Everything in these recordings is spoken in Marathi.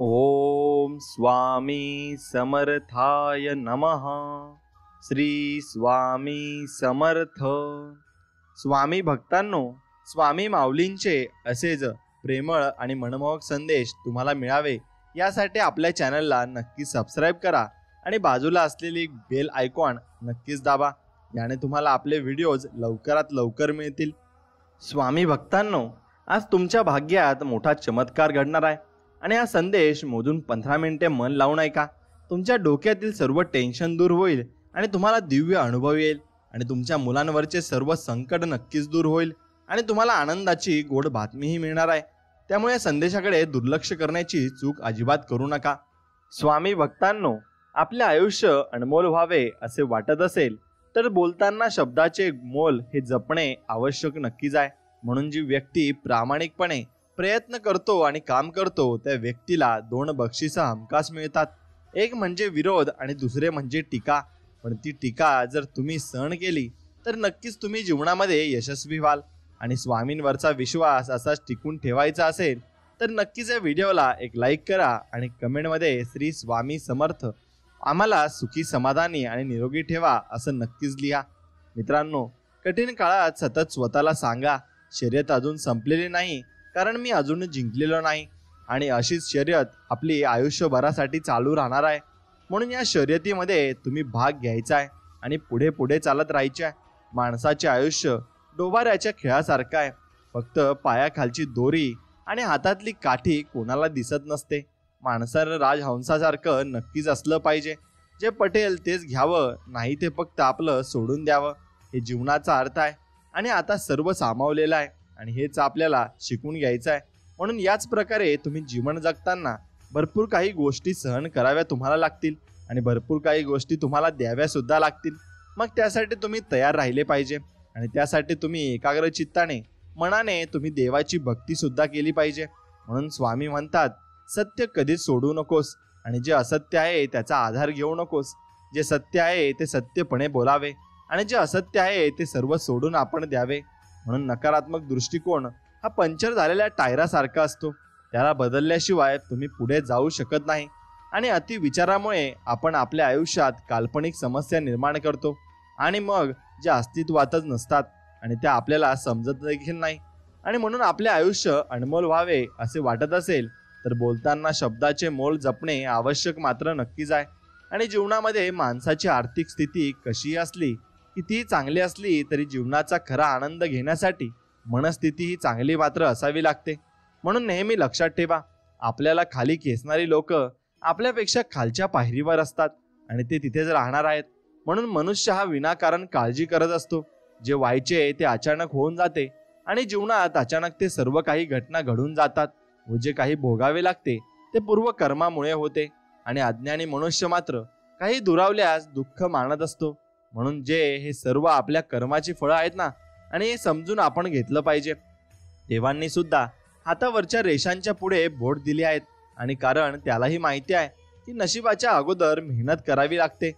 ओम स्वामी समर्थाय नमः. श्री स्वामी समर्थ. स्वामी भक्तांनो, स्वामी माऊलींचे असेच प्रेमळ आणि मनमोहक संदेश तुम्हाला मिळावे यासाठी आपल्या चॅनलला नक्की सबस्क्राईब करा आणि बाजूला असलेली बेल आयकॉन नक्कीच दाबा. याने तुम्हाला आपले व्हिडिओज लवकरात लवकर मिळतील. स्वामी भक्तांनो, आज तुमच्या भाग्यात मोठा चमत्कार घडणार आहे आणि हा संदेश मोजून 15 मिनिटे मन लावून ऐका. तुमच्या डोक्यातील सर्व टेन्शन दूर होईल आणि तुम्हाला दिव्य अनुभव येईल आणि तुमच्या मुलांवरचे सर्व संकट नक्कीच दूर होईल आणि तुम्हाला आनंदाची गोड बातमीही मिळणार आहे. त्यामुळे या संदेशाकडे दुर्लक्ष करण्याची चूक अजिबात करू नका. स्वामी भक्तांनो, आपले आयुष्य अनमोल व्हावे असे वाटत असेल तर बोलताना शब्दाचे मोल हे जपणे आवश्यक नक्कीच आहे. म्हणून जी व्यक्ती प्रामाणिकपणे प्रयत्न करतो आणि काम करतो त्या व्यक्तीला 2 बक्षिसं हमखास मिळतात. एक म्हणजे विरोध आणि दुसरे म्हणजे टीका. पण ती टीका जर तुम्ही सहन केली तर नक्कीच तुम्ही जीवनामध्ये यशस्वी व्हाल. आणि स्वामींवरचा विश्वास असाच टिकून ठेवायचा असेल तर नक्कीच या व्हिडिओला एक लाईक करा आणि कमेंटमध्ये श्री स्वामी समर्थ, आम्हाला सुखी समाधानी आणि निरोगी ठेवा असं नक्कीच लिहा. मित्रांनो, कठीण काळात सतत स्वतःला सांगा, शर्यत अजून संपलेली नाही, कारण मी अजून जिंकलेलो नाही. आणि अशीच शर्यत आपली आयुष्यभरासाठी चालू राहणार आहे. म्हणून या शर्यतीमध्ये तुम्ही भाग घ्यायचा आहे आणि पुढे पुढे चालत राहायचे आहे. माणसाचे आयुष्य डोबाऱ्याच्या खेळासारखं आहे. फक्त पायाखालची दोरी आणि हातातली काठी कोणाला दिसत नसते. माणसानं राजहंसासारखं नक्कीच असलं पाहिजे. जे पटेल तेच घ्यावं, नाही ते फक्त आपलं सोडून द्यावं. हे जीवनाचा अर्थ आहे आणि आता सर्व सामावलेलं आहे आणि हेच आपल्याला शिकून घ्यायचं आहे. म्हणून याच प्रकारे तुम्ही जीवन जगताना भरपूर काही गोष्टी सहन कराव्या तुम्हाला लागतील आणि भरपूर काही गोष्टी तुम्हाला द्याव्या सुद्धा लागतील. मग त्यासाठी तुम्ही तयार राहिले पाहिजे आणि त्यासाठी तुम्ही एकाग्र चित्ताने मनाने तुम्ही देवाची भक्ती सुद्धा केली पाहिजे. म्हणून स्वामी म्हणतात, सत्य कधीच सोडू नकोस आणि जे असत्य आहे त्याचा आधार घेऊ नकोस. जे सत्य आहे ते सत्यपणे बोलावे आणि जे असत्य आहे ते सर्व सोडून आपण द्यावे. म्हणून नकारात्मक दृष्टिकोन हा पंक्चर झालेल्या टायरासारखा असतो. त्याला बदलल्याशिवाय तुम्ही पुढे जाऊ शकत नाही. आणि अतिविचारामुळे आपण आपल्या आयुष्यात काल्पनिक समस्या निर्माण करतो आणि मग ज्या अस्तित्वातच नसतात आणि त्या आपल्याला समजत देखील नाही. आणि म्हणून आपले आयुष्य अनमोल व्हावे असे वाटत असेल तर बोलताना शब्दाचे मोल जपणे आवश्यक मात्र नक्कीच आहे. आणि जीवनामध्ये माणसाची आर्थिक स्थिती कशीही असली, कितीही चांगली असली तरी जीवनाचा खरा आनंद घेण्यासाठी मनस्थिती ही चांगली मात्र असावी लागते. म्हणून नेहमी लक्षात ठेवा, आपल्याला खाली खेचणारी लोक आपल्यापेक्षा खालच्या पायरीवर असतात आणि ते तिथेच राहणार आहेत. म्हणून मनुष्य हा विनाकारण काळजी करत असतो. जे व्हायचे ते अचानक होऊन जाते आणि जीवनात अचानक ते सर्व काही घटना घडून जातात व जे काही भोगावे लागते ते पूर्व कर्मामुळे होते. आणि अज्ञानी मनुष्य मात्र काही दुरावल्यास दुःख मानत असतो. म्हणून हे सर्व आपल्या कर्माची फळं आहेत ना, आणि हे समजून आपण घेतलं पाहिजे. देवांनी सुद्धा हातावरच्या रेषांच्या पुढे बोट दिली आहेत आणि कारण त्यालाही माहिती आहे की नशिबाच्या अगोदर मेहनत करावी लागते.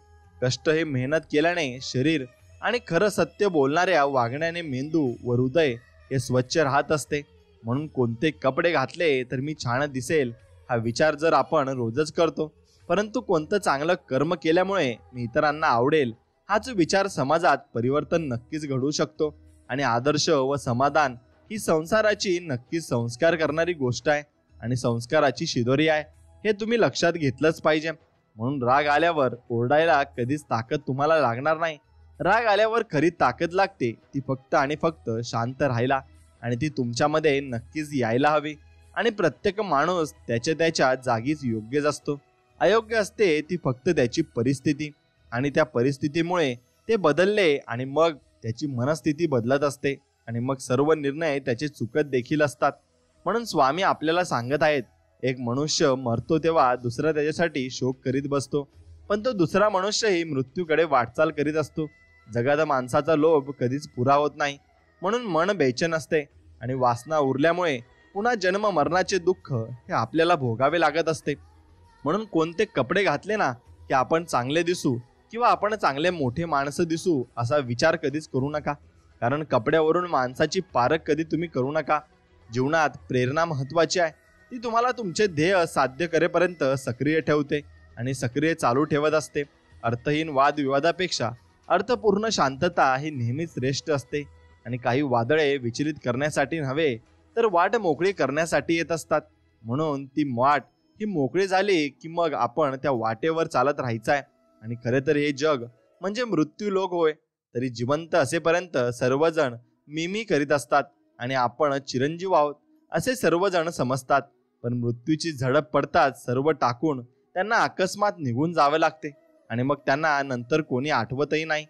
कष्ट हे मेहनत केल्याने शरीर आणि खरं सत्य बोलणाऱ्या वागण्याने मेंदू व हृदय हे स्वच्छ राहत असते. म्हणून कोणते कपडे घातले तर मी छान दिसेल हा विचार जर आपण रोजच करतो, परंतु कोणतं चांगलं कर्म केल्यामुळे मी इतरांना आवडेल हाच विचार समाजात परिवर्तन नक्कीच घडू शकतो. आणि आदर्श व समाधान ही संसाराची नक्कीच संस्कार करणारी गोष्ट आहे आणि संस्काराची शिदोरी आहे, हे तुम्ही लक्षात घेतलंच पाहिजे. म्हणून राग आल्यावर ओरडायला कधीच ताकद तुम्हाला लागणार नाही. राग आल्यावर खरी ताकद लागते ती फक्त आणि फक्त शांत राहायला, आणि ती तुमच्यामध्ये नक्कीच यायला हवी. आणि प्रत्येक माणूस त्याच्या जागीच योग्यच असतो. अयोग्य असते ती फक्त त्याची परिस्थिती, आणि त्या परिस्थितीमुळे ते बदलले आणि मग त्याची मनस्थिती बदलत असते आणि मग सर्व निर्णय त्याचे चुकत देखील असतात. म्हणून स्वामी आपल्याला सांगत आहेत, एक मनुष्य मरतो तेव्हा दुसरा त्याच्यासाठी शोक करीत बसतो, पण तो दुसरा मनुष्यही मृत्यूकडे वाटचाल करीत असतो. जगात माणसाचा लोभ कधीच पुरा होत नाही. म्हणून मन बेचैन असते आणि वासना उरल्यामुळे पुन्हा जन्म मरणाचे दुःख हे आपल्याला भोगावे लागत असते. म्हणून कोणते कपडे घातले ना की आपण चांगले दिसू किंवा आपण चांगले मोठे माणसं दिसू असा विचार कधीच करू नका. कारण कपड्यावरून माणसाची पारख कधी तुम्ही करू नका. जीवनात प्रेरणा महत्त्वाची आहे. ती तुम्हाला तुमचे ध्येय साध्य करेपर्यंत सक्रिय ठेवते आणि सक्रिय चालू ठेवत असते. अर्थहीन वादविवादापेक्षा अर्थपूर्ण शांतता ही नेहमीच श्रेष्ठ असते आणि काही वादळे विचलित करण्यासाठी नव्हे तर वाट मोकळी करण्यासाठी येत असतात. म्हणून ती वाट ही मोकळी झाली की मग आपण त्या वाटेवर चालत राहायचं आहे. आणि खरे तर हे जग म्हणजे मृत्यू लोक होय, तरी जिवंत असेपर्यंत सर्वजण मिमी करीत असतात आणि आपण चिरंजीव आहोत असे सर्वजण समजतात. पण मृत्यूची झडप पडताच सर्व टाकून त्यांना अकस्मात निघून जावे लागते आणि मग त्यांना नंतर कोणी आठवतही नाही.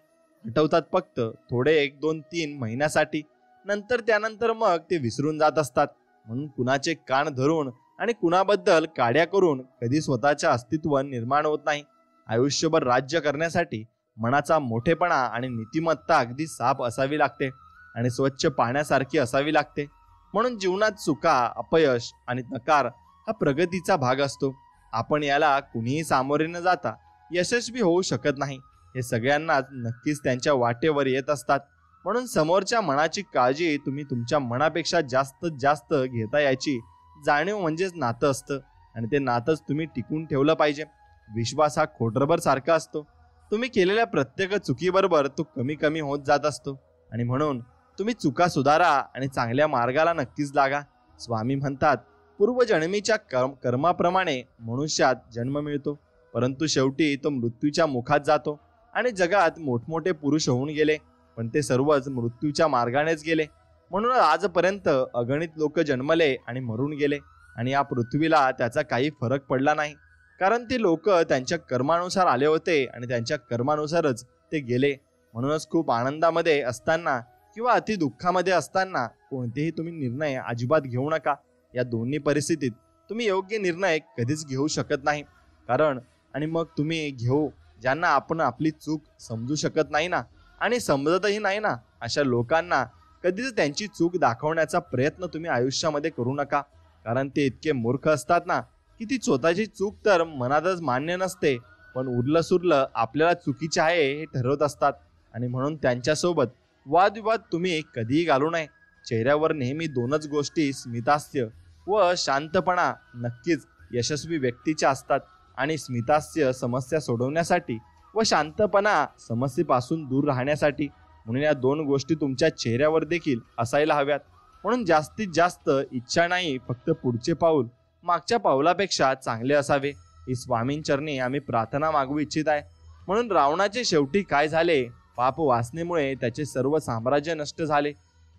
आठवतात फक्त थोडे 1, 2, 3 महिन्यासाठी, नंतर त्यानंतर मग ते विसरून जात असतात. म्हणून कुणाचे कान धरून आणि कुणाबद्दल काड्या करून कधी स्वतःचे अस्तित्व निर्माण होत नाही. आयुष्यभर राज्य करण्यासाठी मनाचा मोठेपणा आणि नीतिमत्ता अगदी साफ असावी लागते आणि स्वच्छ पाण्यासारखी असावी लागते. म्हणून जीवनात चुका, अपयश आणि नकार हा प्रगतीचा भाग असतो. आपण याला कुणीही सामोरे न जाता यशस्वी होऊ शकत नाही. हे सगळ्यांनाच नक्कीच त्यांच्या वाटेवर येत असतात. म्हणून समोरच्या मनाची काळजी तुम्ही तुमच्या मनापेक्षा जास्त घेता याची जाणीव म्हणजेच नातं असतं आणि ते नातंच तुम्ही टिकून ठेवलं पाहिजे. विश्वास हा खोडरबर सारखा असतो. तुम्ही केलेल्या प्रत्येक चुकीबरोबर तो कमी होत जात असतो आणि म्हणून तुम्ही चुका सुधारा आणि चांगल्या मार्गाला नक्कीच लागा. स्वामी म्हणतात, पूर्वजन्मीच्या कर्माप्रमाणे मनुष्यात जन्म मिळतो, परंतु शेवटी तो मृत्यूच्या मुखात जातो. आणि जगात मोठमोठे पुरुष होऊन गेले, पण ते सर्वच मृत्यूच्या मार्गानेच गेले. म्हणून आजपर्यंत अगणित लोक जन्मले आणि मरून गेले आणि या पृथ्वीला त्याचा काही फरक पडला नाही, कारण ते लोक त्यांच्या कर्मानुसार आले होते आणि त्यांच्या कर्मानुसारच ते गेले. म्हणूनच खूप आनंदामध्ये असताना किंवा अति दुःखामध्ये असताना कोणतेही तुम्ही निर्णय अजिबात घेऊ नका. या दोन्ही परिस्थितीत तुम्ही योग्य निर्णय कधीच घेऊ शकत नाही. कारण आणि मग तुम्ही घेऊ ज्यांना आपण आपली चूक समजू शकत नाही ना आणि समजतही नाही ना, अशा लोकांना कधीच त्यांची चूक दाखवण्याचा प्रयत्न तुम्ही आयुष्यामध्ये करू नका. कारण ते इतके मूर्ख असतात ना की ती स्वतःची चूक तर मनातच मान्य नसते, पण उरलं सुरलं आपल्याला चुकीचे आहे हे ठरवत असतात. आणि म्हणून त्यांच्यासोबत वादविवाद तुम्ही कधीही घालू नये. चेहऱ्यावर नेहमी दोनच गोष्टी, स्मितहास्य व शांतपणा, नक्कीच यशस्वी व्यक्तीच्या असतात. आणि स्मितहास्य समस्या सोडवण्यासाठी व शांतपणा समस्येपासून दूर राहण्यासाठी. म्हणून या दोन गोष्टी तुमच्या चेहऱ्यावर देखील असायला हव्यात. म्हणून जास्तीत जास्त इच्छा नाही, फक्त पुढचे पाऊल मागच्या पावलापेक्षा चांगले असावे, ही स्वामींचरणी आम्ही प्रार्थना मागू इच्छित आहे. म्हणून रावणाचे शेवटी काय झाले? पाप वासनेमुळे त्याचे सर्व साम्राज्य नष्ट झाले.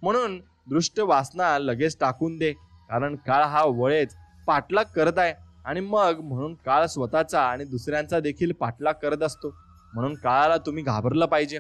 म्हणून दृष्ट वासना लगेच टाकून दे, कारण काळ हा वळेच पाठलाग करत आहे आणि मग म्हणून काळ स्वतःचा आणि दुसऱ्यांचा देखील पाठलाग करत असतो. म्हणून काळाला तुम्ही घाबरलं पाहिजे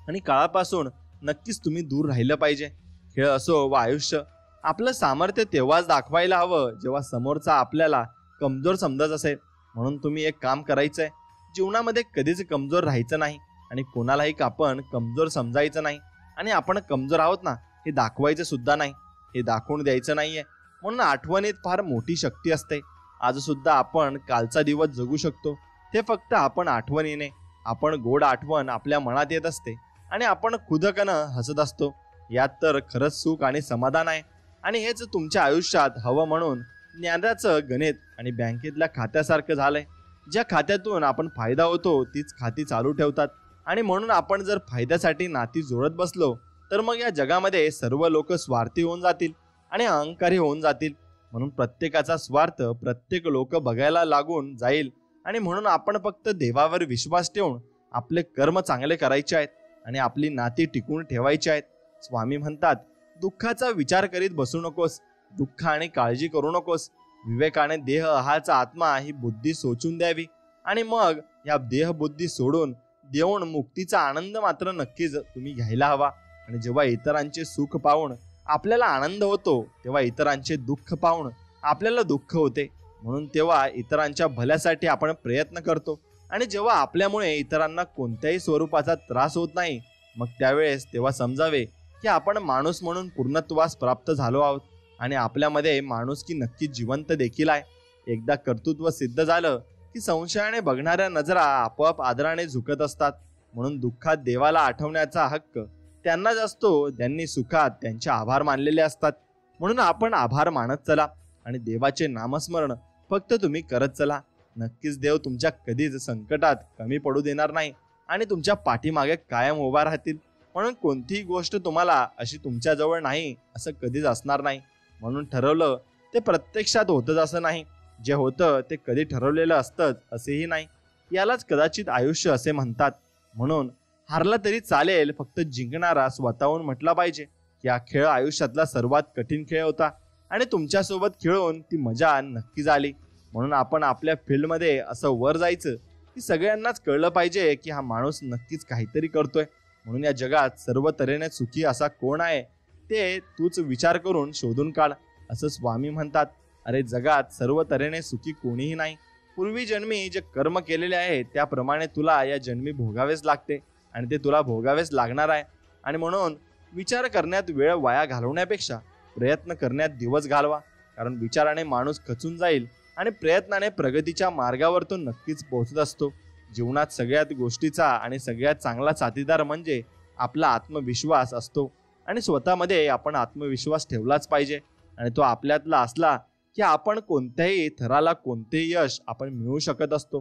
आणि काळापासून नक्कीच तुम्ही दूर राहिलं पाहिजे. खेळ असो व आयुष्य, आपलं सामर्थ्य तेव्हाच दाखवायला हवं जेव्हा समोरचा आपल्याला कमजोर समजत असेल. म्हणून तुम्ही एक काम करायचंय, जीवनामध्ये कधीच कमजोर राहायचं नाही आणि कोणालाही आपण कमजोर समजायचं नाही. आणि आपण कमजोर आहोत ना हे दाखवायचं सुद्धा नाही, हे दाखवून द्यायचं नाहीये. म्हणून आठवणीत फार मोठी शक्ती असते. आज सुद्धा आपण कालचा दिवस जगू शकतो, ते फक्त आपण आठवणीने. आपण गोड आठवण आपल्या मनात येत असते आणि आपण खुदकन हसत असतो. यात तर खरंच सुख आणि समाधान आहे. आणि हेच तुमच्या आयुष्यात हवं. म्हणून ज्ञानाचं गणित आणि बँकेतल्या खात्यासारखं झालंय. ज्या खात्यातून आपण फायदा होतो तीच खाती चालू ठेवतात. आणि म्हणून आपण जर फायद्यासाठी नाती जोडत बसलो तर मग या जगामध्ये सर्व लोक स्वार्थी होऊन जातील आणि अहंकारी होऊन जातील. म्हणून प्रत्येकाचा स्वार्थ प्रत्येक लोक बघायला लागून जाईल. आणि म्हणून आपण फक्त देवावर विश्वास ठेवून आपले कर्म चांगले करायचे आहेत आणि आपली नाती टिकून ठेवायची आहेत. स्वामी म्हणतात, दुःखाचा विचार करीत बसू नकोस, दुःख आणि काळजी करू नकोस. विवेकाने देह आहाचा आत्मा ही बुद्धी सोचून द्यावी आणि मग या देह बुद्धी सोडून देऊन मुक्तीचा आनंद मात्र नक्कीच तुम्ही घ्यायला हवा. आणि जेव्हा इतरांचे सुख पाहून आपल्याला आनंद होतो तेव्हा इतरांचे दुःख पाहून आपल्याला दुःख होते. म्हणून तेव्हा इतरांच्या भल्यासाठी आपण प्रयत्न करतो आणि जेव्हा आपल्यामुळे इतरांना कोणत्याही स्वरूपाचा त्रास होत नाही, मग त्यावेळेस तेव्हा समजावे की आपण माणूस म्हणून पूर्णत्वास प्राप्त झालो आहोत आणि आपल्यामध्ये माणुसकी नक्की जिवंत देखील आहे. एकदा कर्तृत्व सिद्ध झालं की संशयाने बघणाऱ्या नजरा आपोआप आदराने झुकत असतात. म्हणून दुःखात देवाला आठवण्याचा हक्क त्यांनाच असतो ज्यांनी सुखात त्यांचे आभार मानलेले असतात. म्हणून आपण आभार मानत चला. आणि देवाचे नामस्मरण फक्त तुम्ही करत चला. नक्कीच देव तुमच्या कधीच संकटात कमी पडू देणार नाही आणि तुमच्या पाठीमागे कायम उभा राहतील. म्हणून कोणतीही गोष्ट तुम्हाला अशी तुमच्याजवळ नाही असं कधीच असणार नाही. म्हणून ठरवलं ते प्रत्यक्षात होतच असं नाही. जे होतं ते कधी ठरवलेलं असतंच असेही नाही. यालाच कदाचित आयुष्य असे म्हणतात. म्हणून हारला तरी चालेल, फक्त जिंकणारा स्वतःहून म्हटला पाहिजे की हा खेळ आयुष्यातला सर्वात कठीण खेळ होता आणि तुमच्यासोबत खेळून ती मजा नक्कीच आली. म्हणून आपण आपल्या फील्डमध्ये असं वर जायचं की सगळ्यांनाच कळलं पाहिजे की हा माणूस नक्कीच काहीतरी करतोय. म्हणून या जगात सर्व तऱ्हेने सुखी असा कोण आहे ते तूच विचार करून शोधून काढ, असं स्वामी म्हणतात. अरे जगात सर्व तऱ्हेने सुखी कोणीही नाही. पूर्वी जन्मी जे कर्म केलेले आहे त्याप्रमाणे तुला या जन्मी भोगावेच लागते आणि ते तुला भोगावेच लागणार आहे. आणि म्हणून विचार करण्यात वेळ वाया घालवण्यापेक्षा प्रयत्न करण्यात दिवस घालवा. कारण विचाराने माणूस खचून जाईल आणि प्रयत्नाने प्रगतीच्या मार्गावर तो नक्कीच पोहोचत असतो. जीवनात सगळ्यात गोष्टीचा आणि सगळ्यात चांगला साथीदार म्हणजे आपला आत्मविश्वास असतो आणि स्वतःमध्ये आपण आत्मविश्वास ठेवलाच पाहिजे. आणि तो आपल्यातला असला की आपण कोणत्याही थराला कोणतेही यश आपण मिळवू शकत असतो.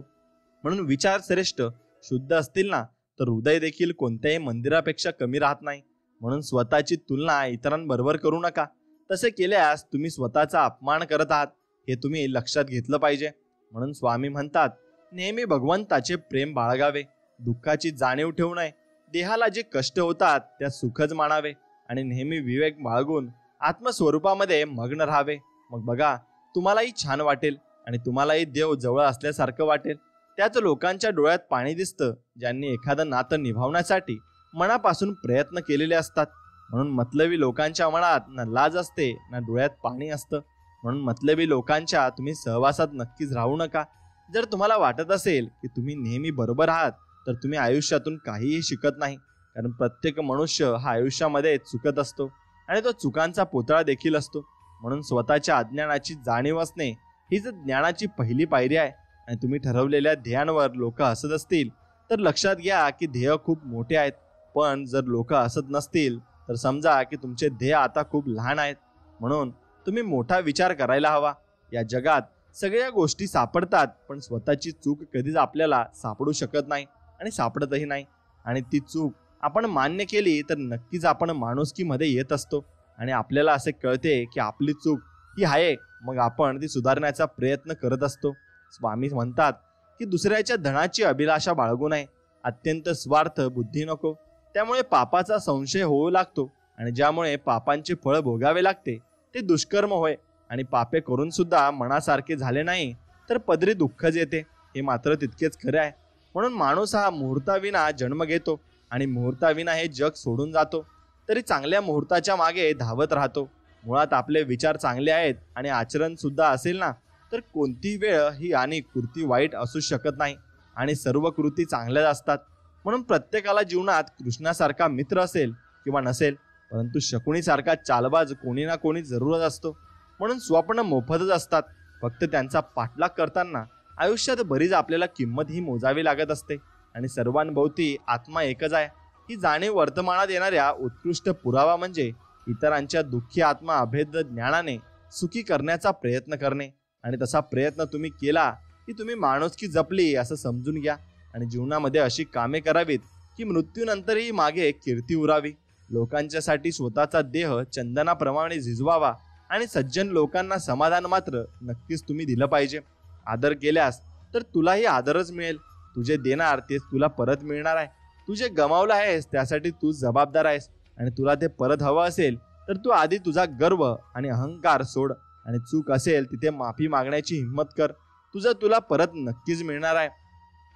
म्हणून विचार श्रेष्ठ शुद्ध असतील ना तर हृदय देखील कोणत्याही मंदिरापेक्षा कमी राहत नाही. म्हणून स्वतःची तुलना इतरांबरोबर करू नका. तसे केल्यास तुम्ही स्वतःचा अपमान करत आहात हे तुम्ही लक्षात घेतलं पाहिजे. म्हणून स्वामी म्हणतात, नेहमी भगवंताचे प्रेम बाळगावे, दुःखाची जाणीव ठेवू नये, देहाला जे कष्ट होतात त्या सुखच मानावे आणि नेहमी विवेक बाळगून आत्मस्वरूपामध्ये मग्न राहावे. मग बघा तुम्हालाही छान वाटेल आणि तुम्हालाही देव जवळ असल्यासारखं वाटेल. त्याच लोकांच्या डोळ्यात पाणी दिसतं ज्यांनी एखादं नातं निभावण्यासाठी मनापासून प्रयत्न केलेले असतात. म्हणून मतलबी लोकांच्या मनात ना लाज असते ना डोळ्यात पाणी असतं. म्हणून मतलबी लोकांच्या तुम्ही सहवासात नक्कीच राहू नका. जर तुम्हाला वाटत असेल की तुम्ही नेहमी बरोबर आहात तर तुम्ही आयुष्यातून काहीही शिकत नाही. कारण प्रत्येक मनुष्य हा आयुष्यामध्ये चुकत असतो आणि तो चुकांचा पुतळा देखील असतो. म्हणून स्वतःच्या अज्ञानाची जाणीव असणे हीच ज्ञानाची पहिली पायरी आहे. आणि तुम्ही ठरवलेल्या ध्येयांवर लोक हसत असतील तर लक्षात घ्या की ध्येय खूप मोठे आहेत. पण जर लोक हसत नसतील तर समजा की तुमचे ध्येय आता खूप लहान आहेत. म्हणून तुम्ही मोठा विचार करायला हवा. या जगात सगळ्या गोष्टी सापडतात पण स्वतःची चूक कधीच आपल्याला सापडू शकत नाही आणि सापडतही नाही. आणि ती चूक आपण मान्य केली तर नक्कीच आपण माणुसकीमध्ये येत असतो आणि आपल्याला असे कळते की आपली चूक ही आहे. मग आपण ती सुधारण्याचा प्रयत्न करत असतो. स्वामी म्हणतात की दुसऱ्याच्या धनाची अभिलाषा बाळगू नये, अत्यंत स्वार्थ बुद्धी नको. त्यामुळे पापाचा संशय होऊ लागतो आणि ज्यामुळे पापांचे फळ भोगावे लागते ते दुष्कर्म होय. आणि पापे करून सुद्धा मनासारखे झाले नाही तर पदरी दुःखच येते, हे मात्र तितकेच खरे आहे. म्हणून माणूस हा मुहूर्ताविना जन्म घेतो आणि मुहूर्ताविना हे जग सोडून जातो, तरी चांगल्या मुहूर्ताच्या मागे धावत राहतो. मुळात आपले विचार चांगले आहेत आणि आचरण सुद्धा असेल ना तर कोणती वेळ ही आणि कृती वाईट असू शकत नाही आणि सर्व कृती चांगल्याच असतात. म्हणून प्रत्येकाला जीवनात कृष्णासारखा मित्र असेल किंवा नसेल, परंतु शकुनीसारखा चालबाज कोणी ना कोणी जरूरच असतो. म्हणून स्वप्न मोफतच असतात, फक्त त्यांचा पाठलाग करताना आयुष्यात बरीच आपल्याला किंमत ही मोजावी लागत असते. आणि सर्वांभोवती आत्मा एकच आहे ही जाणीव वर्तमानात येणाऱ्या उत्कृष्ट पुरावा म्हणजे इतरांच्या दुःखी आत्मा अभेद ज्ञानाने सुखी करण्याचा प्रयत्न करणे. आणि तसा प्रयत्न तुम्ही केला की तुम्ही माणुसकी जपली असं समजून घ्या. आणि जीवनामध्ये अशी कामे करावीत की मृत्यूनंतरही मागे कीर्ती उरावी. लोकांच्यासाठी स्वतःचा देह चंदनाप्रमाणे झिजवावा आणि सज्जन लोकांना समाधान मात्र नक्कीच तुम्ही दिलं पाहिजे. आदर केल्यास तर तुलाही आदरच मिळेल. तुझे देणार तेच तुला परत मिळणार आहे. तुझे गमावलं आहेस त्यासाठी तू जबाबदार आहेस. आणि तुला ते परत हवं असेल तर तू आधी तुझा गर्व आणि अहंकार सोड आणि चूक असेल तिथे माफी मागण्याची हिंमत कर. तुझं तुला परत नक्कीच मिळणार आहे.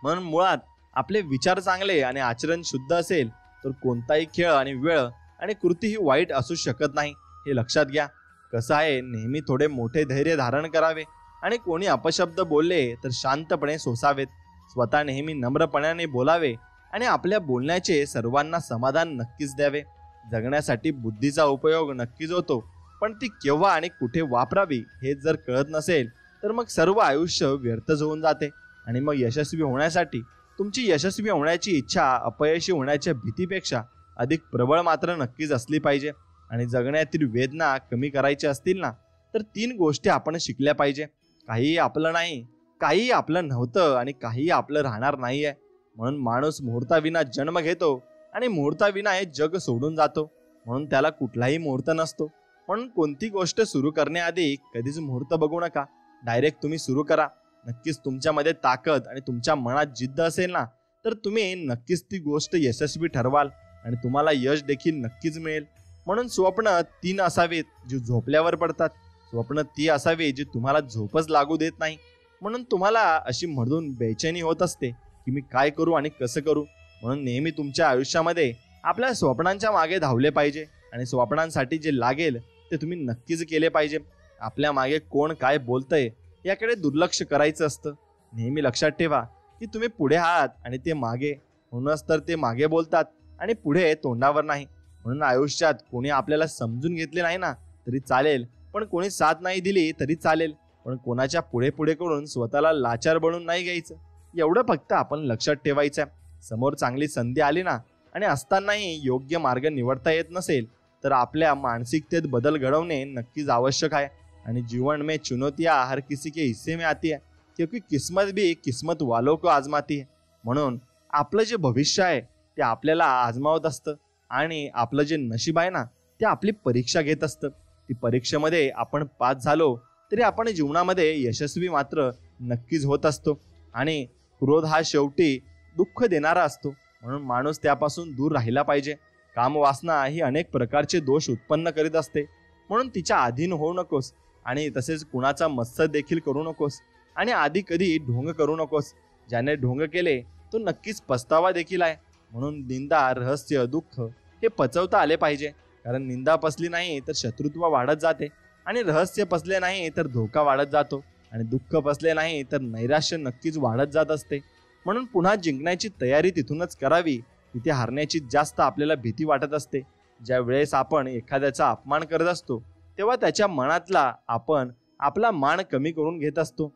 म्हणून मुळात आपले विचार चांगले आणि आचरण शुद्ध असेल तर कोणताही खेळ आणि वेळ आणि कृती ही वाईट असू शकत नाही, हे लक्षात घ्या. कसं आहे, नेहमी थोडे मोठे धैर्य धारण करावे आणि कोणी अपशब्द बोलले तर शांतपणे सोसावेत. स्वतः नेहमी नम्रपणाने बोलावे आणि आपल्या बोलण्याचे सर्वांना समाधान नक्कीच द्यावे. जगण्यासाठी बुद्धीचा उपयोग नक्कीच होतो, पण ती केव्हा आणि कुठे वापरावी हे जर कळत नसेल तर मग सर्व आयुष्य व्यर्थच होऊन जाते. आणि मग यशस्वी होण्यासाठी तुमची यशस्वी होण्याची इच्छा अपयशी होण्याच्या भीतीपेक्षा अधिक प्रबळ मात्र नक्कीच असली पाहिजे. आणि जगण्यातील वेदना कमी करायच्या असतील ना तर 3 गोष्टी आपण शिकल्या पाहिजे. काहीही आपलं नाही, काहीही आपलं नव्हतं आणि काहीही आपलं राहणार नाहीये. म्हणून माणूस मुहूर्ताविना जन्म घेतो आणि मुहूर्ताविना हे जग सोडून जातो. म्हणून त्याला कुठलाही मुहूर्त नसतो. म्हणून कोणती गोष्ट सुरू करण्याआधी कधीच मुहूर्त बघू नका. डायरेक्ट तुम्ही सुरू करा. नक्कीच तुमच्यामध्ये ताकद आणि तुमच्या मनात जिद्द असेल ना, तर तुम्ही नक्कीच ती गोष्ट यशस्वी ठरवाल आणि तुम्हाला यश देखील नक्कीच मिळेल. म्हणून स्वप्न 3 असावीत जी झोपल्यावर पडतात. स्वप्न ती असावी जी तुम्हाला झोपच लागू देत नाही. म्हणून तुम्हाला अशी म्हणून बेचैनी होत असते की मी काय करू आणि कसं करू. म्हणून नेहमी तुमच्या आयुष्यामध्ये आपल्या स्वप्नांच्या मागे धावले पाहिजे आणि स्वप्नांसाठी जे लागेल ते तुम्ही नक्कीच केले पाहिजे. आपल्या मागे कोण काय बोलतंय याकडे दुर्लक्ष करायचं असतं. नेहमी लक्षात ठेवा की तुम्ही पुढे आहात आणि ते मागे. म्हणूनच तर ते मागे बोलतात आणि पुढे तोंडावर नाही. म्हणून आयुष्यात कोणी आपल्याला समजून घेतले नाही ना तरी चालेल, पण कोणी साथ नाही दिली तरी चालेल, पण कोणाच्या पुढे पुढे करून स्वतःला लाचार बनवून नाही घ्यायचं. एवढं फक्त आपण लक्षात ठेवायचं. समोर चांगली संधी आली ना आणि असतानाही योग्य मार्ग निवडता येत नसेल तर आपल्या मानसिकतेत बदल घडवणे नक्कीच आवश्यक आहे. आणि जीवन में चुनौतियां हर किसी के हिस्से में आती है, क्योंकि किस्मत भी किस्मत वालों को आजमाती है. म्हणून आपलं जे भविष्य आहे ते आपल्याला आजमावत असतं आणि आपलं जे नशीब आहे ना ते आपली परीक्षा घेत असतं. ती परीक्षेमध्ये आपण पास झालो तरी आपण जीवनामध्ये यशस्वी मात्र नक्कीच होत असतो. आणि क्रोध हा शेवटी दुःख देणारा असतो. म्हणून माणूस त्यापासून दूर राहिला पाहिजे. कामवासना ही अनेक प्रकारचे दोष उत्पन्न करीत असते. म्हणून तिच्या अधीन होऊ नकोस आणि तसेच कुणाचा मत्सर देखील करू नकोस आणि आधी कधी ढोंग करू नकोस. ज्याने ढोंग केले तो नक्कीच पस्तावा देखील आहे. म्हणून निंदा, रहस्य, दुःख हे पचवता आले पाहिजे. कारण निंदा पचली नाही तर शत्रुत्व वाढत जाते आणि रहस्य पचले नाही तर धोका वाढत जातो आणि दुःख पचले नाही तर नैराश्य नक्कीच वाढत जात असते. म्हणून पुन्हा जिंकण्याची तयारी तिथूनच करावी. तिथे हारण्याची जास्त आपल्याला भीती वाटत असते. ज्या वेळेस आपण एखाद्याचा अपमान करत असतो तेव्हा त्याच्या मनातला आपण आपला मान कमी करून घेत असतो.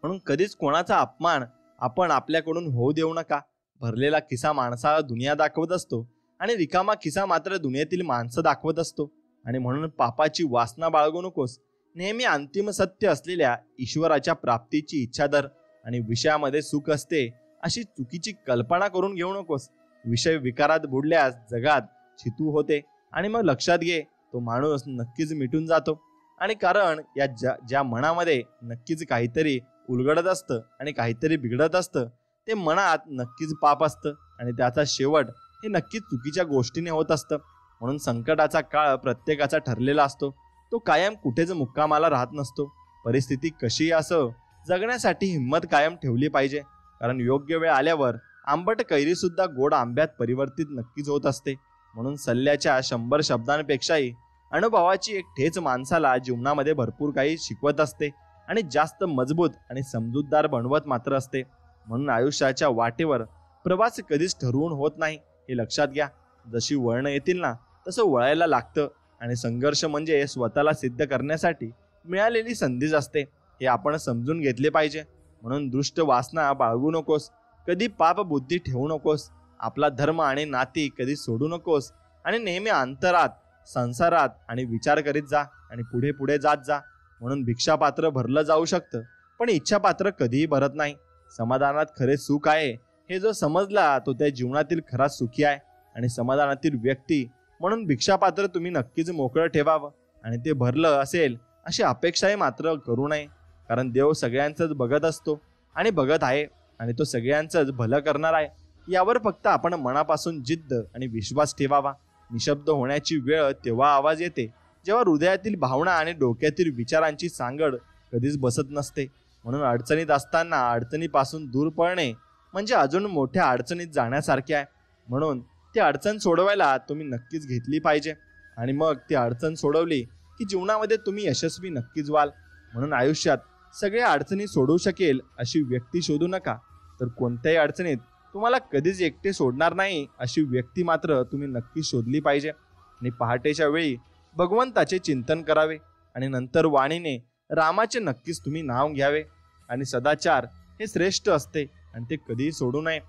म्हणून कधीच कोणाचा अपमान आपण आपल्याकडून होऊ देऊ नका. भरलेला खिसा माणसाला दुनिया दाखवत असतो आणि रिकामा खिसा मात्र दुनियेतील माणसं दाखवत असतो. आणि म्हणून पापाची वासना बाळगू नकोस. नेहमी अंतिम सत्य असलेल्या ईश्वराच्या प्राप्तीची इच्छा धर आणि विषयामध्ये सुख असते अशी चुकीची कल्पना करून घेऊ नकोस. विषय विकारात बुडल्यास जगात चितू होते आणि मग लक्षात घे तो माणूस नक्कीच मिटून जातो. आणि कारण या ज्या मनामध्ये नक्कीच काहीतरी उलगडत असतं आणि काहीतरी बिघडत असतं ते मनात नक्कीच पाप असतं आणि त्याचा शेवट हे नक्कीच चुकीच्या गोष्टीने होत असतं. म्हणून संकटाचा काळ प्रत्येकाचा ठरलेला असतो. तो कायम कुठेच मुक्कामाला राहत नसतो. परिस्थिती कशीही असो जगण्यासाठी हिंमत कायम ठेवली पाहिजे. कारण योग्य वेळ आल्यावर आंबट कैरी सुद्धा गोड आंब्यात परिवर्तित नक्कीच होत असते. म्हणून सल्ल्याच्या 100 शब्दांपेक्षाही अनुभवाची एक ठेच माणसाला जीवनामध्ये भरपूर काही शिकवत असते आणि जास्त मजबूत आणि समजूतदार बनवत मात्र असते. म्हणून आयुष्याच्या वाटेवर प्रवास कधीच ठरवून होत नाही हे लक्षात घ्या. जशी वळणं येतील ना तसं वळायला लागतं आणि संघर्ष म्हणजे स्वतःला सिद्ध करण्यासाठी मिळालेली संधीच असते हे आपण समजून घेतले पाहिजे. म्हणून दुष्ट वासना बाळगू नकोस. कधी पाप बुद्धी ठेवू नकोस. आपला धर्म आणि नाती कधी सोडू नकोस आणि नेहमी अंतरात, संसारात आणि विचार करीत जा आणि पुढे पुढे जात जा. म्हणून भिक्षापात्र भरलं जाऊ शकतं पण इच्छापात्र कधीही भरत नाही. समाधानात खरे सुख आहे हे जो समजला तो त्या जीवनातील खरा सुखी आहे आणि समाधानातील व्यक्ती. म्हणून भिक्षापात्र तुम्ही नक्कीच मोकळं ठेवावं आणि ते भरलं असेल अशी अपेक्षाही मात्र करू नये. कारण देव सगळ्यांचंच बघत असतो आणि बघत आहे आणि तो सगळ्यांचंच भलं करणार आहे. यावर फक्त आपण मनापासून जिद्द आणि विश्वास ठेवावा. निशब्द होण्याची वेळ तेव्हा आवाज येते जेव्हा हृदयातील भावना आणि डोक्यातील विचारांची सांगड कधीच बसत नसते. म्हणून अडचणीत असताना अडचणीपासून दूर पळणे म्हणजे अजून मोठ्या अडचणीत जाण्यासारखे आहे. म्हणून ती अडचण सोडवायला तुम्ही नक्कीच घेतली पाहिजे आणि मग ती अडचण सोडवली की जीवनामध्ये तुम्ही यशस्वी नक्कीच व्हाल. म्हणून आयुष्यात सगळ्या अडचणी सोडवू शकेल अशी व्यक्ती शोधू नका, तर कोणत्याही अडचणीत तुम्हाला कधीच एकटे सोडणार नाही अशी व्यक्ती मात्र तुम्ही नक्की शोधली पाहिजे. आणि पहाटेच्या वेळी भगवंताचे चिंतन करावे आणि नंतर वाणीने रामाचे नक्कीच तुम्ही नाव घ्यावे. आणि सदाचार हे श्रेष्ठ असते आणि ते कधीही सोडू नये.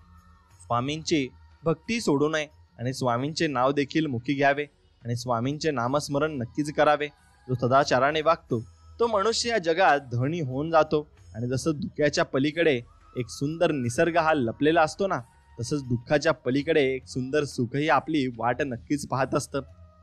स्वामींची भक्ती सोडू नये आणि स्वामींचे नाव देखील मुखी घ्यावे आणि स्वामींचे नामस्मरण नक्कीच करावे. जो सदाचाराने वागतो तो मनुष्य या जगात धनी होऊन जातो. आणि जसं धुक्याच्या पलीकडे एक सुंदर निसर्ग हा लपलेला असतो ना, तसंच दुःखाच्या पलीकडे एक सुंदर सुखही आपली वाट नक्कीच पाहत असतं.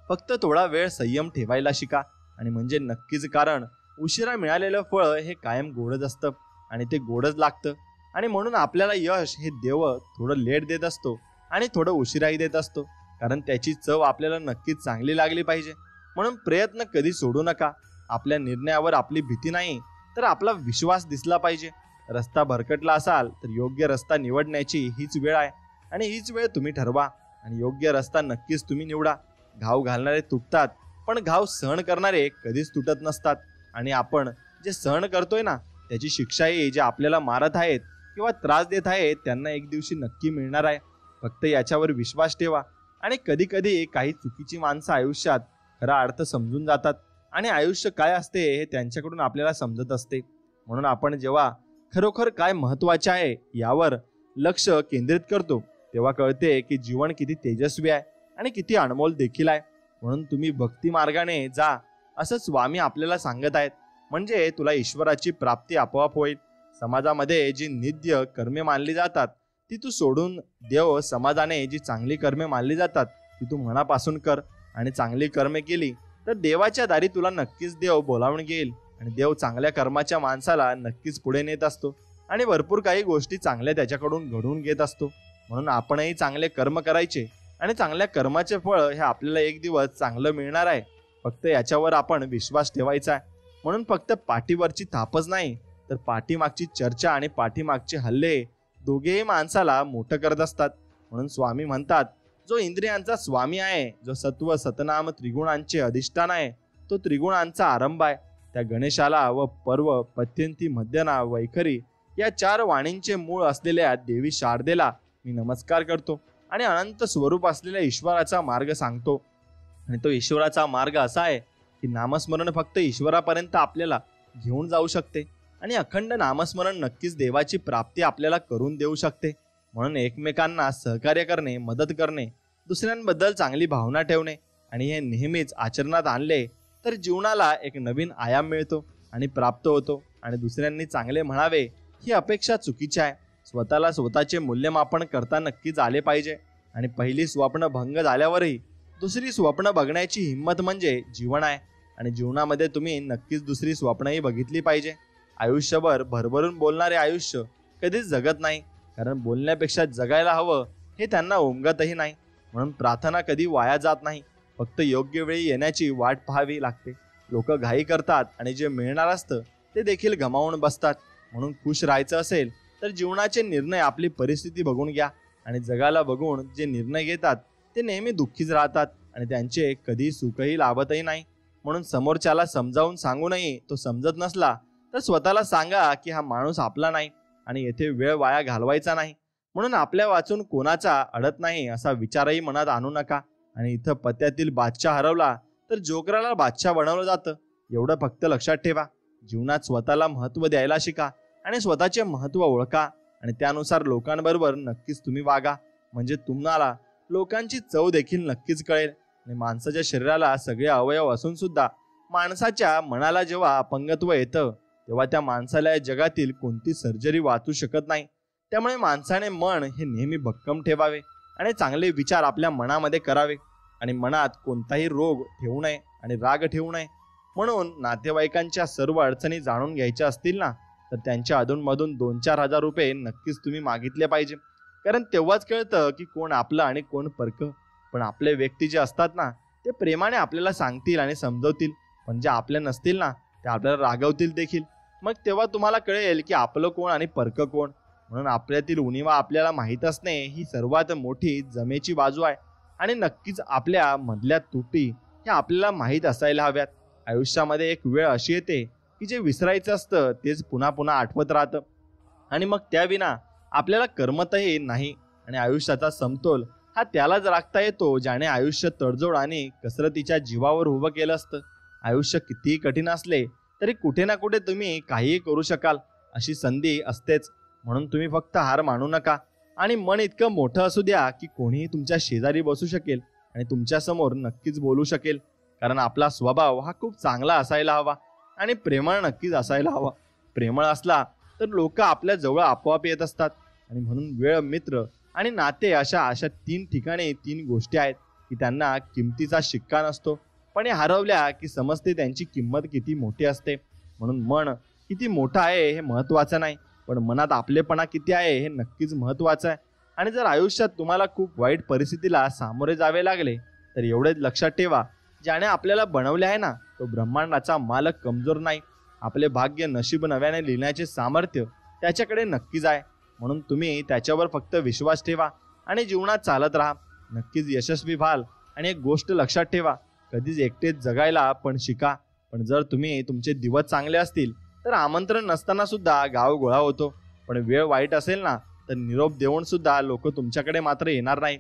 फक्त थोडा वेळ संयम ठेवायला शिका आणि म्हणजे नक्कीच, कारण उशिरा मिळालेलं फळ हे कायम गोडच असतं आणि ते गोडच लागतं. आणि म्हणून आपल्याला यश हे देव थोडं लेट देत असतो आणि थोडं उशिराही देत असतो, कारण त्याची चव आपल्याला नक्कीच चांगली लागली पाहिजे. म्हणून प्रयत्न कधी सोडू नका. आपल्या निर्णयावर आपली भीती नाही तर आपला विश्वास दिसला पाहिजे. रस्ता भरकटला असाल तर योग्य रस्ता निवडण्याची हीच वेळ आहे आणि हीच वेळ तुम्ही ठरवा आणि योग्य रस्ता नक्कीच तुम्ही निवडा. घाव घालणारे तुटतात, पण घाव सहन करणारे कधीच तुटत नसतात. आणि आपण जे सहन करतोय ना, त्याची शिक्षाही जे आपल्याला मारत आहेत किंवा त्रास देत आहेत त्यांना एक दिवशी नक्की मिळणार आहे. फक्त याच्यावर विश्वास ठेवा. आणि कधी कधी काही चुकीची माणसं आयुष्यात खरा अर्थ समजून जातात आणि आयुष्य काय असते हे त्यांच्याकडून आपल्याला समजत असते. म्हणून आपण जेव्हा खरोखर काय महत्वाचे आहे यावर लक्ष केंद्रित करतो तेव्हा कळते की जीवन किती तेजस्वी आहे आणि किती अनमोल देखील आहे. म्हणून तुम्ही भक्ती मार्गाने जा असं स्वामी आपल्याला सांगत आहेत. म्हणजे तुला ईश्वराची प्राप्ती आपोआप होईल. समाजामध्ये जी नित्य कर्मे मानली जातात ती तू सोडून देव समाजाने जी चांगली कर्मे मानली जातात ती तू मनापासून कर. आणि चांगली कर्मे केली तर देवाच्या दारी तुला नक्कीच देव बोलावून घेईल. आणि देव चांगल्या कर्माच्या माणसाला नक्कीच पुढे नेत असतो आणि भरपूर काही गोष्टी चांगल्या त्याच्याकडून घडवून घेत असतो. म्हणून आपणही चांगले कर्म करायचे आणि चांगल्या कर्माचे फळ हे आपल्याला एक दिवस चांगलं मिळणार आहे. फक्त याच्यावर आपण विश्वास ठेवायचा आहे. म्हणून फक्त पाठीवरची थापच नाही तर पाठीमागची चर्चा आणि पाठीमागचे हल्ले दोघेही माणसाला मोठं करत असतात. म्हणून स्वामी म्हणतात, जो इंद्रियांचा स्वामी आहे, जो सत्व सतनाम त्रिगुणांचे अधिष्ठान आहे, तो त्रिगुणांचा आरंभ आहे. त्या गणेशाला व पर्व पत्यंती मध्यना वैखरी या 4 वाणींचे मूळ असलेल्या देवी शारदेला मी नमस्कार करतो आणि अनंत स्वरूप असलेल्या ईश्वराचा मार्ग सांगतो. आणि तो ईश्वराचा मार्ग असा आहे की नामस्मरण फक्त ईश्वरापर्यंत आपल्याला घेऊन जाऊ शकते आणि अखंड नामस्मरण नक्कीच देवाची प्राप्ती आपल्याला करून देऊ शकते. म्हणून एकमेकांना सहकार्य करणे, मदत करणे, दुसऱ्यांबद्दल चांगली भावना ठेवणे आणि हे नेहमीच आचरणात आणले तर जीवनाला एक नवीन आयाम मिळतो आणि प्राप्त होतो. आणि दुसऱ्यांनी चांगले म्हणावे ही अपेक्षा चुकीची आहे. स्वतःला स्वतःचे मूल्यमापन करता नक्कीच आले पाहिजे. आणि पहिली स्वप्न भंग झाल्यावरही दुसरी स्वप्न बघण्याची हिंमत म्हणजे जीवन आहे. आणि जीवनामध्ये तुम्ही नक्कीच दुसरी स्वप्नही बघितली पाहिजे. आयुष्यभर भरभरून बोलणारे आयुष्य कधीच जगत नाही, कारण बोलण्यापेक्षा जगायला हवं हे त्यांना उमगतही नाही. म्हणून प्रार्थना कधी वाया जात नाही, फक्त योग्य वेळी येण्याची वाट पाहावी लागते. लोक घाई करतात आणि जे मिळणार असतं ते देखील गमावून बसतात. म्हणून खुश राहायचं असेल तर जीवनाचे निर्णय आपली परिस्थिती बघून घ्या. आणि जगाला बघून जे निर्णय घेतात ते नेहमी दुःखीच राहतात आणि त्यांचे कधी सुखही लाभतही नाही. म्हणून समोरच्याला समजावून सांगूनही तो समजत नसला तर स्वतःला सांगा की हा माणूस आपला नाही आणि येथे वेळ वाया घालवायचा नाही. म्हणून आपल्या वाचून कोणाचा अडत नाही असा विचारही मनात आणू नका. आणि इथं पत्त्यातील बादशाह हरवला तर जोकराला बादशाह बनवलं जातं, एवढं फक्त लक्षात ठेवा. जीवनात स्वतःला महत्त्व द्यायला शिका आणि स्वतःचे महत्त्व ओळखा आणि त्यानुसार लोकांबरोबर नक्कीच तुम्ही वागा. म्हणजे तुम्हाला लोकांची चव देखील नक्कीच कळेल. आणि माणसाच्या शरीराला सगळे अवयव असून सुद्धा माणसाच्या मनाला जेव्हा अपंगत्व येतं तेव्हा त्या माणसाला या जगातील कोणती सर्जरी वाचू शकत नाही. त्यामुळे माणसाने मन हे नेहमी भक्कम ठेवावे आणि चांगले विचार आपल्या मनामध्ये करावे आणि मनात कोणताही रोग ठेवू नये आणि राग ठेवू नये. म्हणून नातेवाईकांच्या सर्व अडचणी जाणून घ्यायच्या असतील ना तर त्यांच्या अधूनमधून 2-4 हजार रुपये नक्कीच तुम्ही मागितले पाहिजे, कारण तेव्हाच कळतं की कोण आपलं आणि कोण परक. पण आपले व्यक्ती जे असतात ना ते प्रेमाने आपल्याला सांगतील आणि समजवतील, पण जे आपले नसतील ना ते आपल्याला रागवतील देखील. मग तेव्हा तुम्हाला कळेल की आपलं कोण आणि परक कोण. म्हणून आपल्यातील उणीवा आपल्याला माहीत असणे ही सर्वात मोठी जमेची बाजू आहे. आणि नक्कीच आपल्या मधल्या त्रुटी ह्या आपल्याला माहीत असायला हव्यात. आयुष्यामध्ये एक वेळ अशी येते की जे विसरायचं असतं तेच पुन्हा पुन्हा आठवत राहतं आणि मग त्याविना आपल्याला करमतही नाही. आणि आयुष्याचा समतोल हा त्यालाच राखता येतो ज्याने आयुष्य तडजोड आणि कसरतीच्या जीवावर उभं केलं असतं. आयुष्य कितीही कठीण असले तरी कुठे ना कुठे तुम्ही काहीही करू शकाल अशी संधी असतेच. म्हणून तुम्ही फक्त हार मानू नका आणि मन इतकं मोठं असू द्या की कोणीही तुमच्या शेजारी बसू शकेल आणि तुमच्या समोर नक्कीच बोलू शकेल, कारण आपला स्वभाव हा खूप चांगला असायला हवा. आणि प्रेमळ नक्कीच असायला हवा. प्रेमळ असला तर लोक आपल्या जवळ आपोआप येत असतात. आणि म्हणून वेळ, मित्र आणि नाते अशा अशा 3 ठिकाणी 3 गोष्टी आहेत की त्यांना किमतीचा शिक्का नसतो, पण हे हरवल्या की समजते त्यांची किंमत किती मोठी असते. म्हणून मन किती मोठं आहे हे महत्त्वाचं नाही, पण मनात आपलेपणा किती आहे हे नक्कीच महत्त्वाचं आहे. आणि जर आयुष्यात तुम्हाला खूप वाईट परिस्थितीला सामोरे जावे लागले तर एवढेच लक्षात ठेवा, ज्याने आपल्याला बनवले आहे ना तो ब्रह्मांडाचा मालक कमजोर नाही. आपले भाग्य, नशीब नव्याने लिहिण्याचे सामर्थ्य त्याच्याकडे नक्कीच आहे. म्हणून तुम्ही त्याच्यावर फक्त विश्वास ठेवा आणि जीवनात चालत राहा. नक्कीच यशस्वी व्हाल. आणि एक गोष्ट लक्षात ठेवा, कधीच एकटेच जगायला पण शिका. पण जर तुम्ही तुमचे दिवस चांगले असतील तर आमंत्रण नसताना सुद्धा गाव गोळा होतो. पण वेळ वाईट असेल ना तर निरोप देऊन सुद्धा लोक तुमच्याकडे मात्र येणार नाही,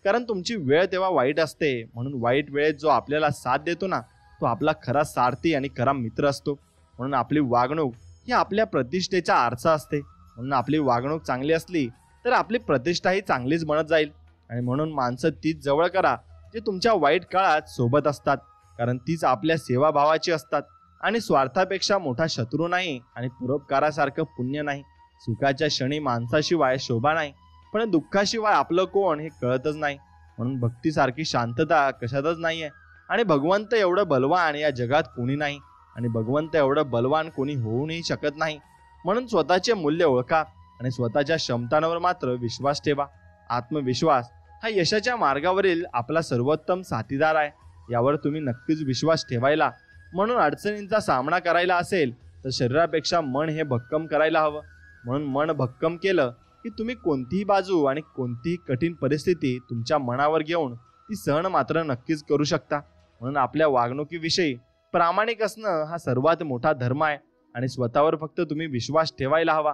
कारण तुमची वेळ तेव्हा वाईट असते. म्हणून वाईट वेळेत जो आपल्याला साथ देतो ना तो आपला खरा सारथी आणि खरा मित्र असतो. म्हणून आपली वागणूक ही आपल्या प्रतिष्ठेचा आरसा असते. म्हणून आपली वागणूक चांगली असली तर आपली प्रतिष्ठाही चांगलीच बनत जाईल. आणि म्हणून माणसं तीच जवळ करा जे तुमच्या वाईट काळात सोबत असतात, कारण तीच आपल्या सेवाभावाची असतात. आणि स्वार्थापेक्षा मोठा शत्रू नाही आणि परोपकारासारखं पुण्य नाही. सुखाच्या क्षणी माणसाशिवाय शोभा नाही, पण दुःखाशिवाय आपलं कोण हे कळतच नाही. म्हणून भक्तीसारखी शांतता कशातच नाहीये. आणि भगवंत एवढं बलवान या जगात कोणी नाही, आणि भगवंत एवढं बलवान कोणी होऊनही शकत नाही. म्हणून स्वतःचे मूल्य ओळखा आणि स्वतःच्या क्षमतांवर मात्र विश्वास ठेवा. आत्मविश्वास हा यशाच्या मार्गावरील आपला सर्वोत्तम साथीदार आहे. यावर तुम्ही नक्कीच विश्वास ठेवायला. म्हणून अडचणींचा सामना करायला असेल तर शरीरापेक्षा मन हे भक्कम करायला हवं. म्हणून मन भक्कम केलं की तुम्ही कोणतीही बाजू आणि कोणतीही कठीण परिस्थिती तुमच्या मनावर घेऊन ती सहन मात्र नक्कीच करू शकता. म्हणून आपल्या वागणुकीविषयी प्रामाणिक असणं हा सर्वात मोठा धर्म आहे. आणि स्वतःवर फक्त तुम्ही विश्वास ठेवायला हवा.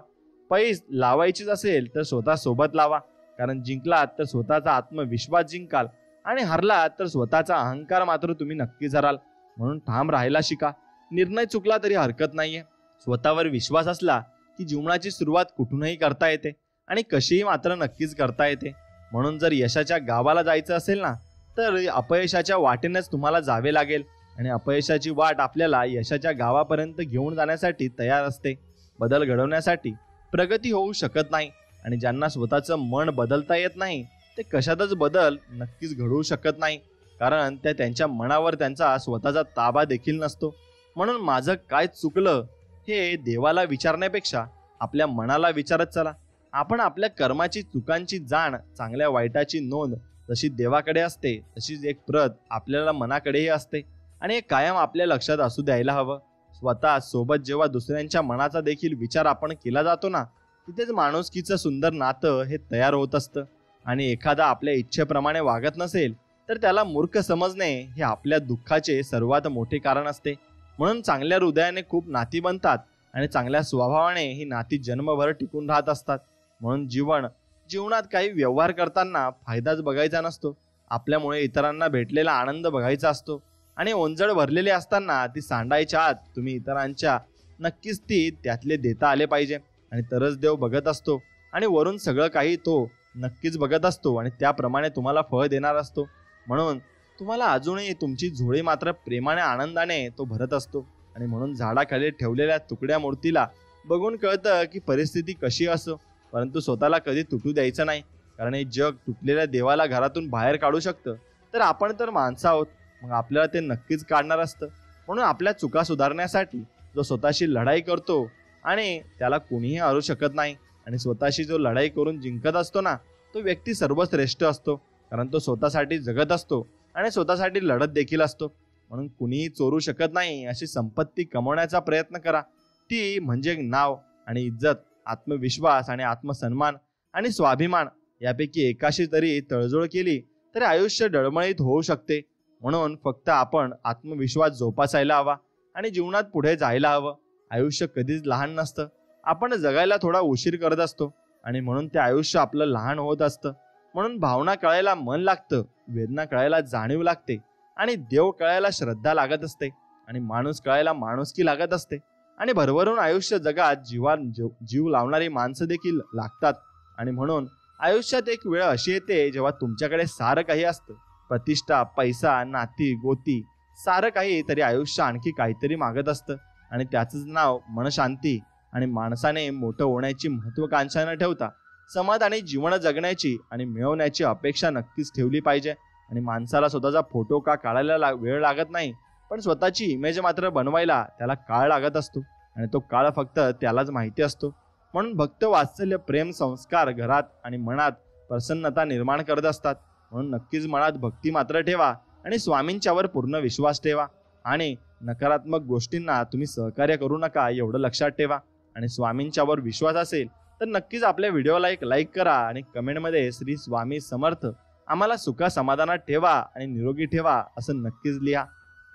पैस लावायचीच असेल तर स्वतः सोबत लावा, कारण जिंकलात तर स्वतःचा आत्मविश्वास जिंकाल आणि हरलात तर स्वतःचा अहंकार मात्र तुम्ही नक्कीच हराल. म्हणून ठाम राहायला शिका. निर्णय चुकला तरी हरकत नाहीये. स्वतःवर विश्वास असला की जीवनाची सुरुवात कुठूनही करता येते आणि कशीही मात्र नक्कीच करता येते. म्हणून जर यशाच्या गावाला जायचं असेल ना तर अपयशाच्या वाटेनेच तुम्हाला जावे लागेल. आणि अपयशाची वाट आपल्याला यशाच्या गावापर्यंत घेऊन जाण्यासाठी तयार असते. बदल घडवण्यासाठी प्रगती होऊ शकत नाही. आणि ज्यांना स्वतःचं मन बदलता येत नाही ते कशातच बदल नक्कीच घडवू शकत नाही, कारण त्यांच्या मनावर त्यांचा स्वतःचा ताबा देखील नसतो. म्हणून माझं काय चुकलं हे देवाला विचारण्यापेक्षा आपल्या मनाला विचारत चला. आपण आपल्या कर्माची, चुकांची जाण, चांगल्या वाईटाची नोंद जशी देवाकडे असते तशीच एक प्रत आपल्याला मनाकडेही असते. आणि हे कायम आपल्या लक्षात असू द्यायला हवं. स्वतः सोबत जेव्हा दुसऱ्यांच्या मनाचा देखील विचार आपण केला जातो ना तिथेच माणुसकीचं सुंदर नातं हे तयार होत असतं. आणि एखादा आपल्या इच्छेप्रमाणे वागत नसेल तर त्याला मूर्ख समजणे हे आपल्या दुःखाचे सर्वात मोठे कारण असते. म्हणून चांगल्या हृदयाने खूप नाती बनतात आणि चांगल्या स्वभावाने ही नाती जन्मभर टिकून राहत असतात. म्हणून जीवनात काही व्यवहार करताना फायदाच बघायचा नसतो, आपल्यामुळे इतरांना भेटलेला आनंद बघायचा असतो. आणि ओंजळ भरलेली असताना ती सांडायच्या आत तुम्ही इतरांच्या नक्कीच ती त्यातले देता आले पाहिजे. आणि तरच देव बघत असतो आणि वरून सगळं काही तो नक्कीच बघत असतो आणि त्याप्रमाणे तुम्हाला फळ देणार असतो. म्हणून तुम्हाला अजूनही तुमची झोळी मात्र प्रेमाने, आनंदाने तो भरत असतो. आणि म्हणून झाडाखाली ठेवलेल्या तुकड्या मूर्तीला बघून कळतं की परिस्थिती कशी असो, परंतु स्वतःला कधी तुटू द्यायचं नाही, कारण हे जग तुटलेल्या देवाला घरातून बाहेर काढू शकतं. तर आपण तर माणसं आहोत, मग आपल्याला ते नक्कीच काढणार असतं. म्हणून आपल्या चुका सुधारण्यासाठी जो स्वतःशी लढाई करतो आणि त्याला कोणीही हरू शकत नाही. आणि स्वतःशी जो लढाई करून जिंकत असतो ना तो व्यक्ती सर्वश्रेष्ठ असतो, कारण तो स्वतःसाठी जगत असतो आणि स्वतःसाठी लढत देखील असतो. म्हणून कुणीही चोरू शकत नाही अशी संपत्ती कमवण्याचा प्रयत्न करा. ती म्हणजे नाव आणि इज्जत, आत्मविश्वास आणि आत्मसन्मान आणि स्वाभिमान यापैकी एकाशी तरी तळजोड केली तरी आयुष्य डळमळीत होऊ शकते. म्हणून फक्त आपण आत्मविश्वास जोपासायला हवा आणि जीवनात पुढे जायला हवं. आयुष्य कधीच लहान नसतं, आपण जगायला थोडा उशीर करत असतो आणि म्हणून ते आयुष्य आपलं लहान होत असतं. म्हणून भावना कळायला मन लागतं, वेदना कळायला जाणीव लागते आणि देव कळायला श्रद्धा लागत असते आणि माणूस कळायला माणुसकी लागत असते. आणि भरभरून आयुष्य जगात जीव लावणारी माणसं देखील लागतात. आणि म्हणून आयुष्यात एक वेळ अशी येते जेव्हा तुमच्याकडे सारं काही असतं, प्रतिष्ठा, पैसा, नाती गोती, सारं काही, तरी आयुष्य आणखी काहीतरी मागत असतं. आणि त्याचंच नाव मनशांती. आणि माणसाने मोठं होण्याची महत्वाकांक्षा न ठेवता समाधानी जीवन जगण्याची आणि मिळवण्याची अपेक्षा नक्कीच ठेवली पाहिजे. आणि माणसाला स्वतःचा फोटो का काढायला वेळ लागत नाही, पण स्वतःची इमेज मात्र बनवायला त्याला काळ लागत असतो. आणि तो काळ फक्त त्यालाच माहिती असतो. म्हणून भक्त वात्सल्य प्रेम संस्कार घरात आणि मनात प्रसन्नता निर्माण करत असतात. म्हणून नक्कीच मनात भक्ती मात्र ठेवा आणि स्वामींच्यावर पूर्ण विश्वास ठेवा. आणि नकारात्मक गोष्टींना तुम्ही सहकार्य करू नका एवढं लक्षात ठेवा. आणि स्वामींच्यावर विश्वास असेल तर नक्कीच आपल्या व्हिडिओला एक लाईक करा आणि कमेंटमध्ये श्री स्वामी समर्थ आम्हाला सुखा समाधानात ठेवा आणि निरोगी ठेवा असं नक्कीच लिहा.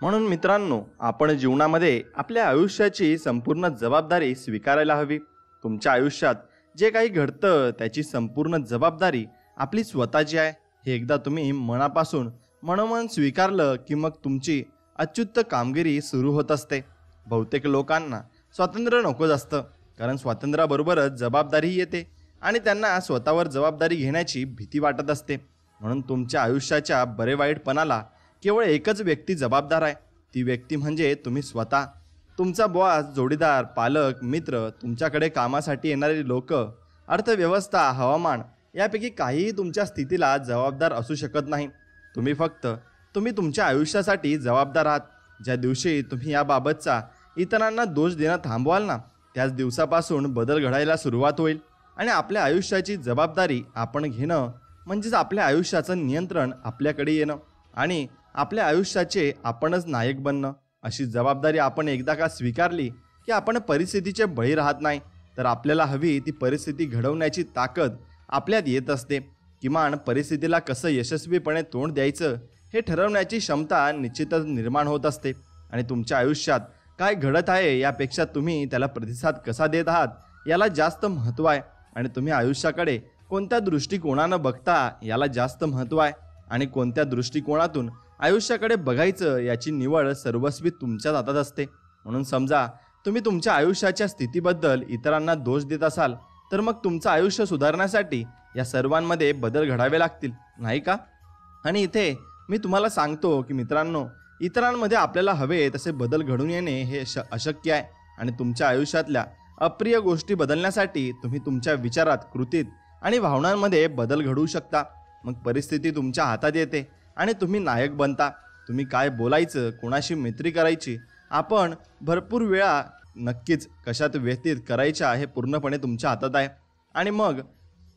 म्हणून मित्रांनो, आपण जीवनामध्ये आपल्या आयुष्याची संपूर्ण जबाबदारी स्वीकारायला हवी. तुमच्या आयुष्यात जे काही घडतं त्याची संपूर्ण जबाबदारी आपली स्वतःची आहे. हे एकदा तुम्ही मनापासून मनोमन स्वीकारलं की मग तुमची अच्युत कामगिरी सुरू होत असते. बहुतेक लोकांना स्वातंत्र्य नकोच असतं, कारण स्वातंत्र्याबरोबरच जबाबदारी येते आणि त्यांना स्वतःवर जबाबदारी घेण्याची भीती वाटत असते. म्हणून तुमच्या आयुष्याच्या बरे वाईटपणाला केवळ एकच व्यक्ती जबाबदार आहे. ती व्यक्ती म्हणजे तुम्ही स्वतः. तुमचा बॉस, जोडीदार, पालक, मित्र, तुमच्याकडे कामासाठी येणारी लोक, अर्थव्यवस्था, हवामान यापैकी काहीही तुमच्या स्थितीला जबाबदार असू शकत नाही. तुम्ही तुमच्या आयुष्यासाठी जबाबदार आहात. ज्या दिवशी तुम्ही याबाबतचा इतरांना दोष देणं थांबवाल ना, त्याच दिवसापासून बदल घडायला सुरुवात होईल. आणि आपल्या आयुष्याची जबाबदारी आपण घेणं म्हणजेच आपल्या आयुष्याचं नियंत्रण आपल्याकडे येणं आणि आपल्या आयुष्याचे आपणच नायक बनणं. अशी जबाबदारी आपण एकदा का स्वीकारली की आपण परिस्थितीचे बळी राहत नाही, तर आपल्याला हवी ती परिस्थिती घडवण्याची ताकद आपल्यात येत असते. किमान परिस्थितीला कसं यशस्वीपणे तोंड द्यायचं हे ठरवण्याची क्षमता निश्चितच निर्माण होत असते. आणि तुमच्या आयुष्यात काय घडत आहे यापेक्षा तुम्ही त्याला प्रतिसाद कसा देत आहात याला जास्त महत्त्व आहे. आणि तुम्ही आयुष्याकडे कोणत्या दृष्टिकोनानं बघता याला जास्त महत्त्व आहे. आणि कोणत्या दृष्टिकोनातून आयुष्याकडे बघायचं याची निवड सर्वस्वी तुमच्याच हातात असते. म्हणून समजा तुम्ही तुमच्या आयुष्याच्या स्थितीबद्दल इतरांना दोष देत असाल तर मग तुमचं आयुष्य सुधारण्यासाठी या सर्वांमध्ये बदल घडावे लागतील, नाही का? आणि इथे मी तुम्हाला सांगतो की मित्रांनो, इतरांमध्ये आपल्याला हवे तसे बदल घडून येणे हे अशक्य आहे. आणि तुमच्या आयुष्यातल्या अप्रिय गोष्टी बदलण्यासाठी तुम्ही तुमच्या विचारात, कृतीत आणि भावनांमध्ये बदल घडवू शकता. मग परिस्थिती तुमच्या हातात येते आणि तुम्ही नायक बनता. तुम्ही काय बोलायचं, कोणाशी मैत्री करायची, आपण भरपूर वेळा नक्कीच कशात व्यतीत करायच्या हे पूर्णपणे तुमच्या हातात आहे. आणि मग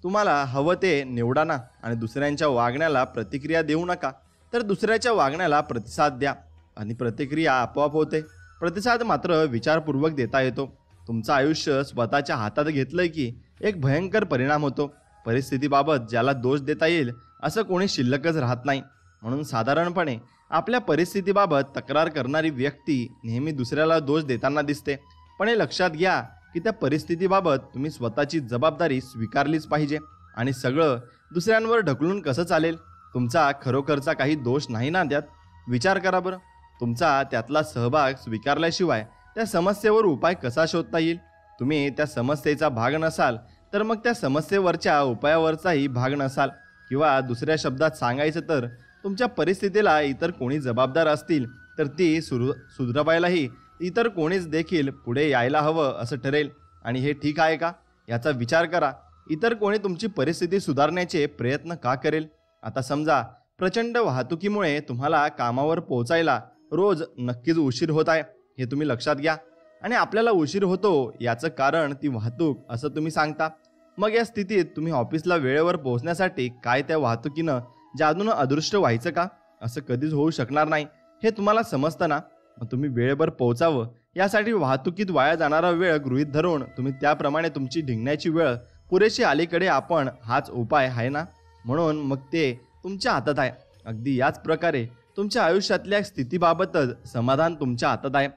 तुम्हाला हवं ते निवडा ना. आणि दुसऱ्यांच्या वागण्याला प्रतिक्रिया देऊ नका, तर दुसऱ्याच्या वागण्याला प्रतिसाद द्या आणि प्रतिक्रिया आपोआप होते. प्रतिसाद मात्र विचारपूर्वक देता येतो. तुमचं आयुष्य स्वतःच्या हातात घेतलंय की एक भयंकर परिणाम होतो. परिस्थितीबाबत ज्याला दोष देता येईल असं कोणी शिल्लकच राहत नाही. म्हणून साधारणपणे आपल्या परिस्थितीबाबत तक्रार करणारी व्यक्ती नेहमी दुसऱ्याला दोष देताना दिसते. पण हे लक्षात घ्या की त्या परिस्थितीबाबत तुम्ही स्वतःची जबाबदारी स्वीकारलीच पाहिजे. आणि सगळं दुसऱ्यांवर ढकलून कसं चालेल? तुमचा खरोखरचा काही दोष नाही ना त्यात. विचार करा बरं, तुमचा त्यातला सहभाग स्वीकारल्याशिवाय त्या समस्येवर उपाय कसा शोधता येईल? तुम्ही त्या समस्येचा भाग नसाल तर मग त्या समस्येवरच्या उपायावरचाही भाग नसाल. किंवा दुसऱ्या शब्दात सांगायचं तर तुमच्या परिस्थितीला इतर कोणी जबाबदार असतील तर ती सुधारायलाही इतर कोणीच देखील पुढे यायला हवं असं ठरेल. आणि हे ठीक आहे का याचा विचार करा. इतर कोणी तुमची परिस्थिती सुधारण्याचे प्रयत्न का करेल? आता समजा प्रचंड वाहतुकीमुळे तुम्हाला कामावर पोहोचायला रोज नक्कीच उशीर होत आहे, हे तुम्ही लक्षात घ्या. आणि आपल्याला उशीर होतो याचं कारण ती वाहतूक असं तुम्ही सांगता. मग या स्थितीत तुम्ही ऑफिसला वेळेवर पोहोचण्यासाठी काय त्या वाहतुकीनं जादूनं अदृश्य व्हायचं का? असं कधीच होऊ शकणार नाही, हे तुम्हाला समजतं ना. मग तुम्ही वेळेवर पोहोचावं यासाठी वाहतुकीत वाया जाणारा वेळ गृहीत धरून तुम्ही त्याप्रमाणे तुमची ढिंगण्याची वेळ पुरेशी अलीकडे आपण हाच उपाय आहे ना. म्हणून मग ते तुमच्या हातात आहे. अगदी याच प्रकारे तुमच्या आयुष्यातल्या स्थितीबाबतच समाधान तुमच्या हातात आहे.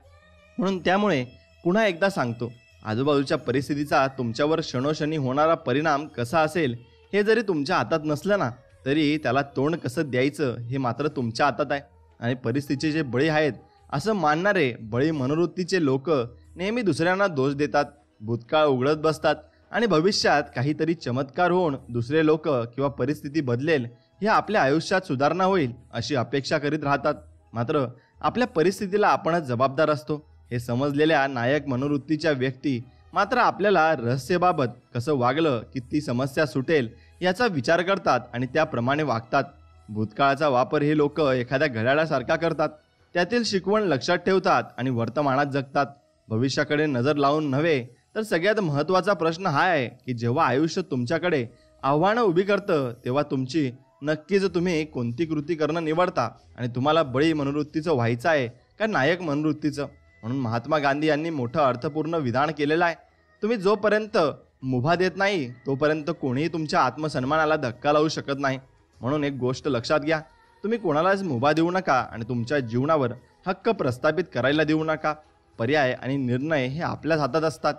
म्हणून त्यामुळे पुन्हा एकदा सांगतो, आजूबाजूच्या परिस्थितीचा तुमच्यावर क्षणोक्षणी होणारा परिणाम कसा असेल हे जरी तुमच्या हातात नसलं ना, तरी त्याला तोंड कसं द्यायचं हे मात्र तुमच्या हातात आहे. आणि परिस्थितीचे जे बळी आहेत असं मानणारे बळी मनोवृत्तीचे लोक नेहमी दुसऱ्यांना दोष देतात, भूतकाळ उघडत बसतात आणि भविष्यात काहीतरी चमत्कार होऊन दुसरे लोक किंवा परिस्थिती बदलेल, हे आपल्या आयुष्यात सुधारणा होईल अशी अपेक्षा करीत राहतात. मात्र आपल्या परिस्थितीला आपणच जबाबदार असतो. हे समजलेल्या नायक मनोवृत्तीच्या व्यक्ती मात्र आपल्याला रहस्याबाबत कसं वागलं की ती समस्या सुटेल याचा विचार करतात आणि त्याप्रमाणे वागतात. भूतकाळाचा वापर हे लोक एखाद्या घड्याळासारखा करतात. त्यातील शिकवण लक्षात ठेवतात आणि वर्तमानात जगतात. भविष्याकडे नजर लावून नव्हे तर सगळ्यात महत्त्वाचा प्रश्न हा आहे की जेव्हा आयुष्य तुमच्याकडे आव्हानं उभी करतं तेव्हा तुमची नक्कीच तुम्ही कोणती कृती करणं निवडता आणि तुम्हाला बळी मनोवृत्तीचं व्हायचं आहे का नायक मनोवृत्तीचं. म्हणून महात्मा गांधी यांनी मोठं अर्थपूर्ण विधान केलेलं आहे. तुम्ही जोपर्यंत मुभा देत नाही तोपर्यंत कोणीही तुमच्या आत्मसन्मानाला धक्का लावू शकत नाही. म्हणून एक गोष्ट लक्षात घ्या, तुम्ही कोणालाच मुभा देऊ नका आणि तुमच्या जीवनावर हक्क प्रस्थापित करायला देऊ नका. पर्याय आणि निर्णय हे आपल्याच हातात असतात.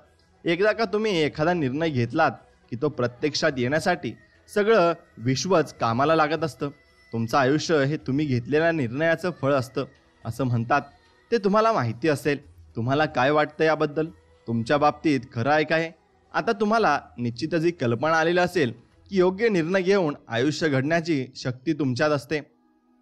एकदा का तुम्ही एखादा निर्णय घेतलात की तो प्रत्यक्षात येण्यासाठी सगळं विश्वच कामाला लागत असतं. तुमचं आयुष्य हे तुम्ही घेतलेल्या निर्णयाचं फळ असतं असं म्हणतात. ते तुम्हाला माहिती असेल. तुम्हाला काय वाटतं याबद्दल? तुमच्या बाबतीत खरं आहे काय? आता तुम्हाला निश्चितच ही कल्पना आलेली असेल की योग्य निर्णय घेऊन आयुष्य घडण्याची शक्ती तुमच्यात असते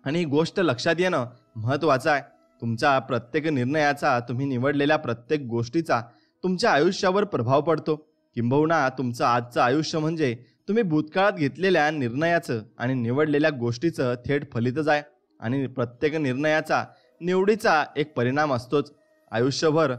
आणि ही गोष्ट लक्षात येणं महत्त्वाचं आहे. तुमच्या प्रत्येक निर्णयाचा, तुम्ही निवडलेल्या प्रत्येक गोष्टीचा तुमच्या आयुष्यावर प्रभाव पडतो. किंबहुना तुमचं आजचं आयुष्य म्हणजे तुम्ही भूतकाळात घेतलेल्या निर्णयाचं आणि निवडलेल्या गोष्टीचं थेट फलितच आहे. आणि प्रत्येक निर्णयाचा, निवडीचा एक परिणाम असतोच आयुष्यभर.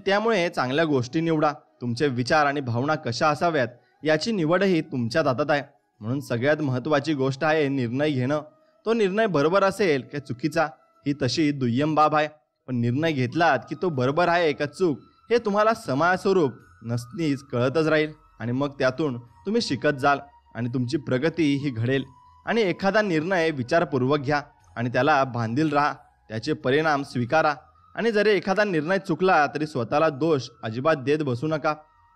त्यामुळे चांगल्या गोष्टी निवडा. तुमचे विचार आणि भावना कशा असाव्यात याची निवडही तुमच्याच हातात आहे. म्हणून सगळ्यात महत्त्वाची गोष्ट आहे निर्णय घेणं. तो निर्णय बरोबर असेल का चुकीचा ही तशी दुय्यम बाब आहे. पण निर्णय घेतलात की तो बरोबर आहे का चूक हे तुम्हाला समाजस्वरूप नसनीच कळतच राहील आणि मग त्यातून तुम्ही शिकत जाल आणि तुमची प्रगती ही घडेल. आणि एखादा निर्णय विचारपूर्वक घ्या आणि त्याला बांधील राहा. त्याचे परिणाम स्वीकारा. आणि जरी एखादा निर्णय चुकला तरी स्वतःला दोष अजिबात देत बसू नका.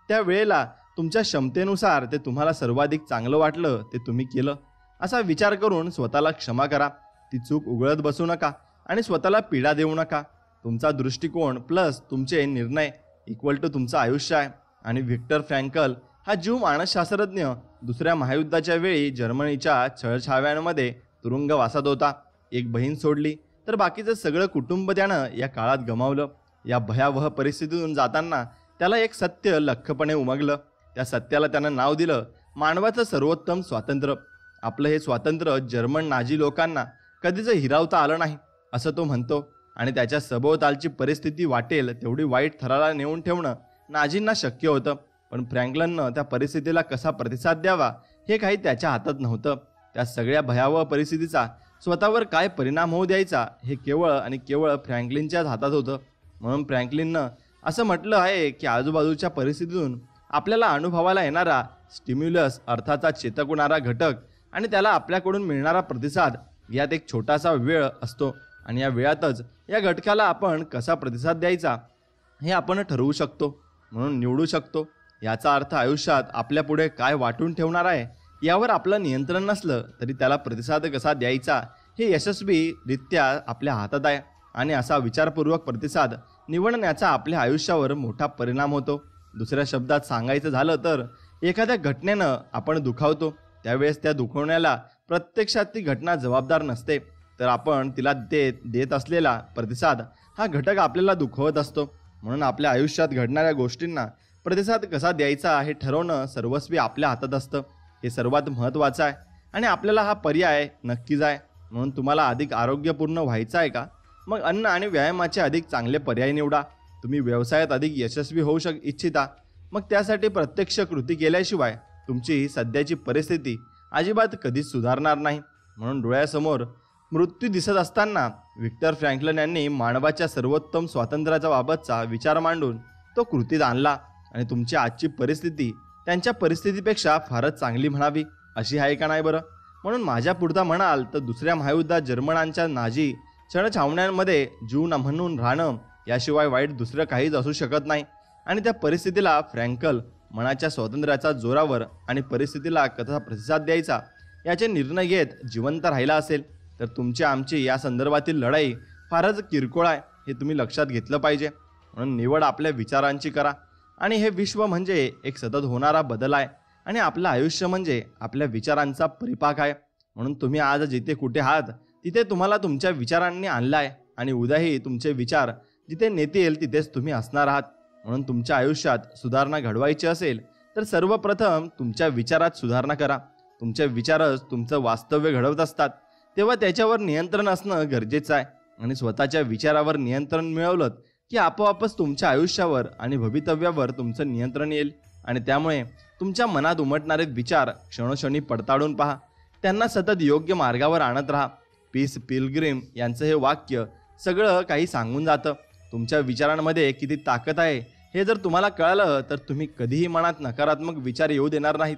त्या वेळेला तुमच्या क्षमतेनुसार ते तुम्हाला सर्वाधिक चांगलं वाटलं ते तुम्ही केलं असा विचार करून स्वतःला क्षमा करा. ती चूक उघडत बसू नका आणि स्वतःला पीडा देऊ नका. तुमचा दृष्टिकोन प्लस तुमचे निर्णय इक्वल टू तुमचं आयुष्य आहे. आणि व्हिक्टर फ्रँकल हा जीव मानसशास्त्रज्ञ दुसऱ्या महायुद्धाच्या वेळी जर्मनीच्या छळछाव्यांमध्ये तुरुंगवासात होता. एक बहीण सोडली तर बाकीचं सगळं कुटुंब त्यानं या काळात गमावलं. या भयावह परिस्थितीतून जाताना त्याला एक सत्य लख्खपणे उमगलं. त्या सत्याला त्यानं नाव दिलं मानवाचं सर्वोत्तम स्वातंत्र्य. आपलं हे स्वातंत्र्य जर्मन नाझी लोकांना कधीच हिरावता आलं नाही असं तो म्हणतो. आणि त्याच्या सभोवतालची परिस्थिती वाटेल तेवढी वाईट थराला नेऊन ठेवणं नाझींना शक्य होतं. पण फ्रँकलननं त्या परिस्थितीला कसा प्रतिसाद द्यावा हे काही त्याच्या हातात नव्हतं. त्या सगळ्या भयावह परिस्थितीचा स्वतःवर काय परिणाम होऊ द्यायचा हे केवळ आणि केवळ फ्रँकलिनच्याच हातात होतं. म्हणून फ्रँकलिननं असं म्हटलं आहे की आजूबाजूच्या परिस्थितीतून आपल्याला अनुभवाला येणारा स्टिम्युलस अर्थाचा चेतवणारा घटक आणि त्याला आपल्याकडून मिळणारा प्रतिसाद यात एक छोटासा वेळ असतो. आणि या वेळातच या घटकाला आपण कसा प्रतिसाद द्यायचा हे आपण ठरवू शकतो, म्हणून निवडू शकतो. याचा अर्थ आयुष्यात आपल्यापुढे काय वाटून ठेवणार आहे यावर आपलं नियंत्रण नसलं तरी त्याला प्रतिसाद कसा द्यायचा हे यशस्वीरित्या आपल्या हातात आहे. आणि असा विचारपूर्वक प्रतिसाद निवडण्याचा आपल्या आयुष्यावर मोठा परिणाम होतो. दुसऱ्या शब्दात सांगायचं झालं तर एखाद्या घटनेनं आपण दुखावतो त्यावेळेस त्या दुखवण्याला प्रत्यक्षात ती घटना जबाबदार नसते, तर आपण तिला देत असलेला प्रतिसाद हा घटक आपल्याला दुखवत असतो. म्हणून आपल्या आयुष्यात घडणाऱ्या गोष्टींना प्रतिसाद कसा द्यायचा हे ठरवणं सर्वस्वी आपल्या हातात असतं. हे सर्वात महत्त्वाचं आहे आणि आपल्याला हा पर्याय नक्कीच आहे. म्हणून तुम्हाला अधिक आरोग्यपूर्ण व्हायचं आहे का? मग अन्न आणि व्यायामाचे अधिक चांगले पर्याय निवडा. तुम्ही व्यवसायात अधिक यशस्वी होऊ इच्छिता, मग त्यासाठी प्रत्यक्ष कृती केल्याशिवाय तुमची सध्याची परिस्थिती अजिबात कधीच सुधारणार नाही. म्हणून डोळ्यासमोर मृत्यू दिसत असताना व्हिक्टर फ्रँकलिन यांनी मानवाच्या सर्वोत्तम स्वातंत्र्याचा बाबतचा विचार मांडून तो कृतीत आणला. आणि तुमची आजची परिस्थिती त्यांच्या परिस्थितीपेक्षा फारच चांगली म्हणावी अशी आहे का नाही बरं? म्हणून माझ्या पुढचा म्हणाल तर दुसऱ्या महायुद्धात जर्मनांच्या नाझी छळछावण्यांमध्ये जीव म्हणून राहणं याशिवाय वाईट दुसरं काहीच असू शकत नाही. आणि त्या परिस्थितीला फ्रँकल मनाच्या स्वातंत्र्याच्या जोरावर आणि परिस्थितीला कसा प्रतिसाद द्यायचा याचे निर्णय घेत जिवंत राहिला असेल तर तुमची आमची या संदर्भातील लढाई फारच किरकोळ आहे हे तुम्ही लक्षात घेतलं पाहिजे. म्हणून निवड आपल्या विचारांची करा. आणि हे विश्व म्हणजे एक सतत होणारा बदल आहे आणि आपलं आयुष्य म्हणजे आपल्या विचारांचा परिपाक आहे. म्हणून तुम्ही आज जिथे कुठे आहात तिथे तुम्हाला तुमच्या विचारांनी आणलं आहे आणि उद्याही तुमचे विचार जिथे नेतील तिथेच तुम्ही असणार आहात. म्हणून तुमच्या आयुष्यात सुधारणा घडवायची असेल तर सर्वप्रथम तुमच्या विचारात सुधारणा करा. तुमचे विचारच तुमचं वास्तव्य घडवत असतात, तेव्हा त्याच्यावर नियंत्रण असणं गरजेचं आहे. आणि स्वतःच्या विचारावर नियंत्रण मिळवलं की आपोआपच तुमच्या आयुष्यावर आणि भवितव्यावर तुमचं नियंत्रण येईल. आणि त्यामुळे तुमच्या मनात उमटणारे विचार क्षणोक्षणी पडताळून पहा, त्यांना सतत योग्य मार्गावर आणत राहा. पीस पिलग्रिम यांचं हे वाक्य सगळं काही सांगून जातं. तुमच्या विचारांमध्ये किती ताकद आहे हे जर तुम्हाला कळलं तर तुम्ही कधीही मनात नकारात्मक विचार येऊ देणार नाहीत.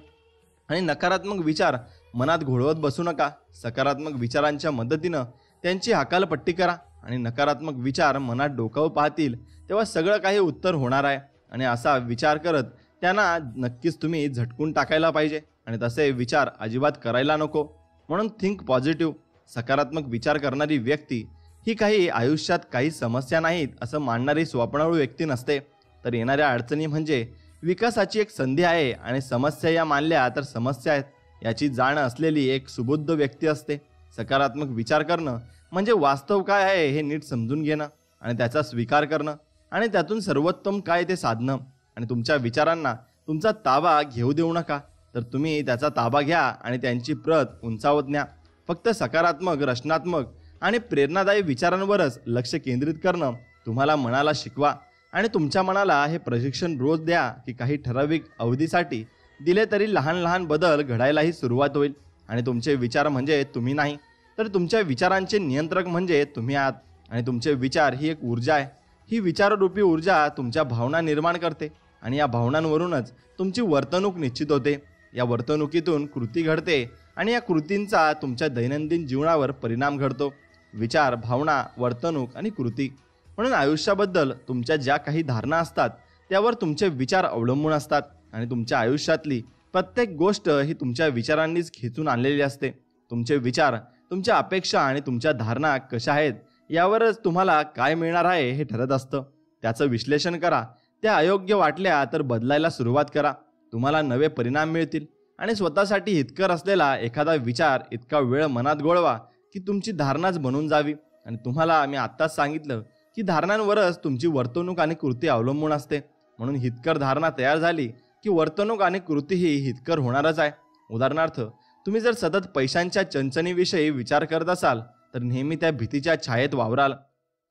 आणि नकारात्मक विचार मनात घोळवत बसू नका. सकारात्मक विचारांच्या मदतीनं त्यांची हकालपट्टी करा. आणि नकारात्मक विचार मनात डोकावू पाहतील तेव्हा सगळं काही उत्तर होणार आहे. आणि असा विचार करत त्यांना नक्कीच तुम्ही झटकून टाकायला पाहिजे. आणि तसे विचार अजिबात करायला नको. म्हणून थिंक पॉझिटिव्ह. सकारात्मक विचार करणारी व्यक्ती ही काही आयुष्यात काही समस्या नाहीत असं मानणारी स्वप्नाळू व्यक्ती नसते, तर येणाऱ्या अडचणी म्हणजे विकासाची एक संधी आहे. आणि समस्या या मानल्या तर समस्या आहेत याची जाण असलेली एक सुबुद्ध व्यक्ती असते. सकारात्मक विचार करणं म्हणजे वास्तव काय आहे हे नीट समजून घेणं आणि त्याचा स्वीकार करणं आणि त्यातून सर्वोत्तम काय ते साधणं. आणि तुमच्या विचारांना तुमचा ताबा घेऊ देऊ नका, तर तुम्ही त्याचा ताबा घ्या आणि त्यांची प्रत उंचावत न्या. फक्त सकारात्मक, रचनात्मक आणि प्रेरणादायी विचारांवरच लक्ष केंद्रित करणं तुम्हाला मनाला शिकवा. आणि तुमच्या मनाला हे प्रशिक्षण रोज द्या की काही ठराविक अवधीसाठी दिले तरी लहान लहान बदल घडायलाही सुरुवात होईल. आणि तुमचे विचार म्हणजे तुम्ही नाही, तर तुमच्या विचारांचे नियंत्रक म्हणजे तुम्ही आहात. आणि तुमचे विचार ही एक ऊर्जा आहे. ही विचाररूपी ऊर्जा तुमच्या भावना निर्माण करते आणि या भावनांवरूनच तुमची वर्तणूक निश्चित होते. या वर्तणुकीतून कृती घडते आणि या कृतींचा तुमच्या दैनंदिन जीवनावर परिणाम घडतो. विचार, भावना, वर्तणूक आणि कृती. म्हणून आयुष्याबद्दल तुमच्या ज्या काही धारणा असतात त्यावर तुमचे विचार अवलंबून असतात. आणि तुमच्या आयुष्यातली प्रत्येक गोष्ट ही तुमच्या विचारांनीच खेचून आणलेली असते. तुमचे विचार, तुमच्या अपेक्षा आणि तुमच्या धारणा कशा आहेत यावरच तुम्हाला काय मिळणार आहे हे ठरत असतं. त्याचं विश्लेषण करा. त्या अयोग्य वाटल्या तर बदलायला सुरुवात करा. तुम्हाला नवे परिणाम मिळतील. आणि स्वतःसाठी हितकर असलेला एखादा विचार इतका वेळ मनात गोळवा की तुमची धारणाच बनून जावी. आणि तुम्हाला मी आत्ताच सांगितलं की धारणांवरच तुमची वर्तणूक आणि कृती अवलंबून असते. म्हणून हितकर धारणा तयार झाली की वर्तणूक आणि कृतीही हितकर होणारच आहे. उदाहरणार्थ, तुम्ही जर सतत पैशांच्या चणचणीविषयी विचार करत असाल तर नेहमी त्या भीतीच्या छायेत वावराल.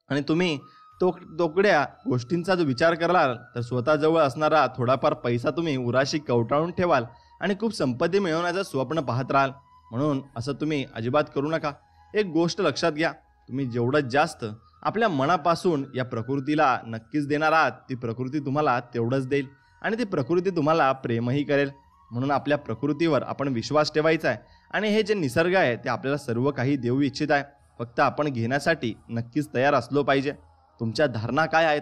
आणि तुम्ही तोकड्या गोष्टींचा जो विचार कराल तर स्वतःजवळ असणारा थोडाफार पैसा तुम्ही उराशी कवटाळून ठेवाल आणि खूप संपत्ती मिळवण्याचं स्वप्न पाहत राहाल. म्हणून असं तुम्ही अजिबात करू नका. एक गोष्ट लक्षात घ्या, तुम्ही जेवढं जास्त आपल्या मनापासून या प्रकृतीला नक्कीच देणार आहात, ती प्रकृती तुम्हाला तेवढंच देईल आणि ती प्रकृती तुम्हाला प्रेमही करेल. म्हणून आपल्या प्रकृतीवर आपण विश्वास ठेवायचा आहे. आणि हे जे निसर्ग आहे ते आपल्याला सर्व काही देऊ इच्छित आहे. फक्त आपण घेण्यासाठी नक्कीच तयार असलो पाहिजे. तुमच्या धारणा काय आहेत?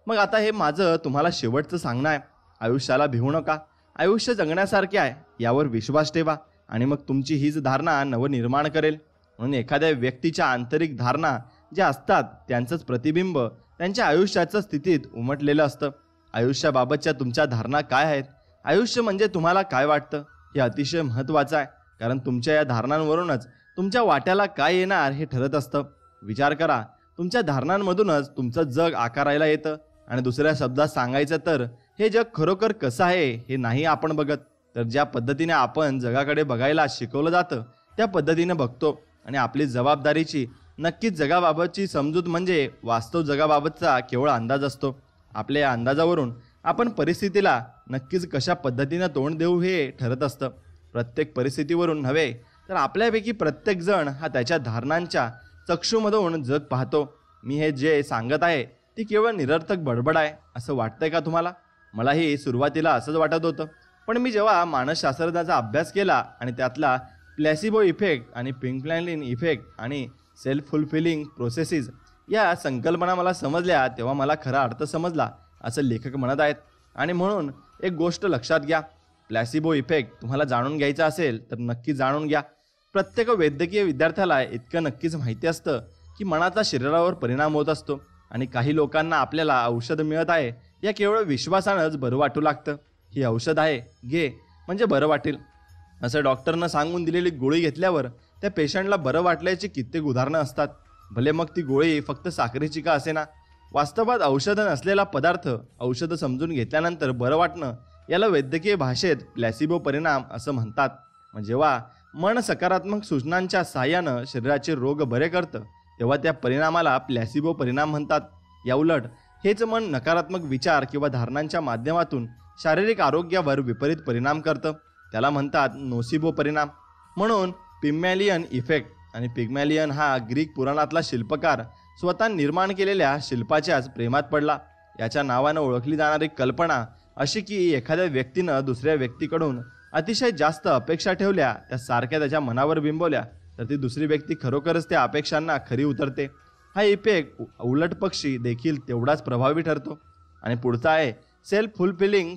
मग आता हे माझं तुम्हाला शेवटचं सांगणं आहे. आयुष्याला भिवू नका. आयुष्य जगण्यासारखे आहे यावर विश्वास ठेवा आणि मग तुमची हीच धारणा नवनिर्माण करेल. म्हणून एखाद्या व्यक्तीच्या आंतरिक धारणा ज्या असतात त्यांचंच प्रतिबिंब त्यांच्या आयुष्याच्या स्थितीत उमटलेलं असतं. आयुष्याबाबतच्या तुमच्या धारणा काय आहेत? आयुष्य म्हणजे तुम्हाला काय वाटतं हे अतिशय महत्त्वाचं आहे. कारण तुमच्या या धारणांवरूनच तुमच्या वाट्याला काय येणार हे ठरत असतं. विचार करा, तुमच्या धारणांमधूनच तुमचं जग आकारायला येतं. आणि दुसऱ्या शब्दात सांगायचं तर हे जग खरोखर कसं आहे हे नाही आपण बघत, तर ज्या पद्धतीने आपण जगाकडे बघायला शिकवलं जातं त्या पद्धतीने बघतो. आणि आपली जबाबदारीची नक्कीच जगाबाबतची समजूत म्हणजे वास्तव जगाबाबतचा केवळ अंदाज असतो. आपल्या या अंदाजावरून आपण परिस्थितीला नक्कीच कशा पद्धतीनं तोंड देऊ हे ठरत असतं. प्रत्येक परिस्थितीवरून नव्हे तर आपल्यापैकी प्रत्येक जण हा त्याच्या धारणांच्या चक्षुमधून जग पाहतो. मी हे जे सांगत आहे ती केवळ निरर्थक बडबड आहे असं वाटतंय का तुम्हाला? मलाही सुरुवातीला असंच वाटत होतं, पण मी जेव्हा मानसशास्त्रज्ञाचा अभ्यास केला आणि त्यातला प्लॅसिबो इफेक्ट आणि पिंकलॅंडलिन इफेक्ट आणि सेल्फ फुलफिलिंग प्रोसेसेस या संकल्पना मला समजल्या तेव्हा मला खरा अर्थ समजला असं लेखक म्हणत आहेत. आणि म्हणून एक गोष्ट लक्षात घ्या, प्लॅसिबो इफेक्ट तुम्हाला जाणून घ्यायचा असेल तर नक्की जाणून घ्या. प्रत्येक वैद्यकीय विद्यार्थ्याला इतकं नक्कीच माहिती असतं की मनाचा शरीरावर परिणाम होत असतो. आणि काही लोकांना आपल्याला औषध मिळत आहे या केवळ विश्वासानंच बरं वाटू लागतं. ही औषध आहे, घे म्हणजे बरं वाटेल असं डॉक्टरनं सांगून दिलेली गोळी घेतल्यावर त्या पेशंटला बरं वाटल्याची कित्येक उदाहरणं असतात. भले मग ती गोळी फक्त साखरेची का असेना, वास्तवात औषध नसलेला पदार्थ औषध समजून घेतल्यानंतर बरं वाटणं याला वैद्यकीय भाषेत प्लॅसिबो परिणाम असं म्हणतात. जेव्हा मन सकारात्मक सूचनांच्या सहाय्यानं शरीराचे रोग बरे करतं तेव्हा त्या परिणामाला प्लॅसिबो परिणाम म्हणतात. याउलट हेच मन नकारात्मक विचार किंवा धारणांच्या माध्यमातून शारीरिक आरोग्यावर विपरीत परिणाम करतं, त्याला म्हणतात नोसिबो परिणाम. म्हणून पिग्मॅलियन इफेक्ट. आणि पिग्मॅलियन हा ग्रीक पुराणातला शिल्पकार स्वतः निर्माण केलेल्या शिल्पाच्याच प्रेमात पडला. याच्या नावानं ओळखली जाणारी कल्पना अशी की एखाद्या व्यक्तीनं दुसऱ्या व्यक्तीकडून अतिशय जास्त अपेक्षा ठेवल्या, त्या सारख्या त्याच्या मनावर बिंबवल्या तर ती दुसरी व्यक्ती खरोखरच त्या अपेक्षांना खरी उतरते. हा इफेक्ट उलट पक्षी देखील तेवढाच प्रभावी ठरतो. आणि पुढचा आहे सेल्फ फुलफिलिंग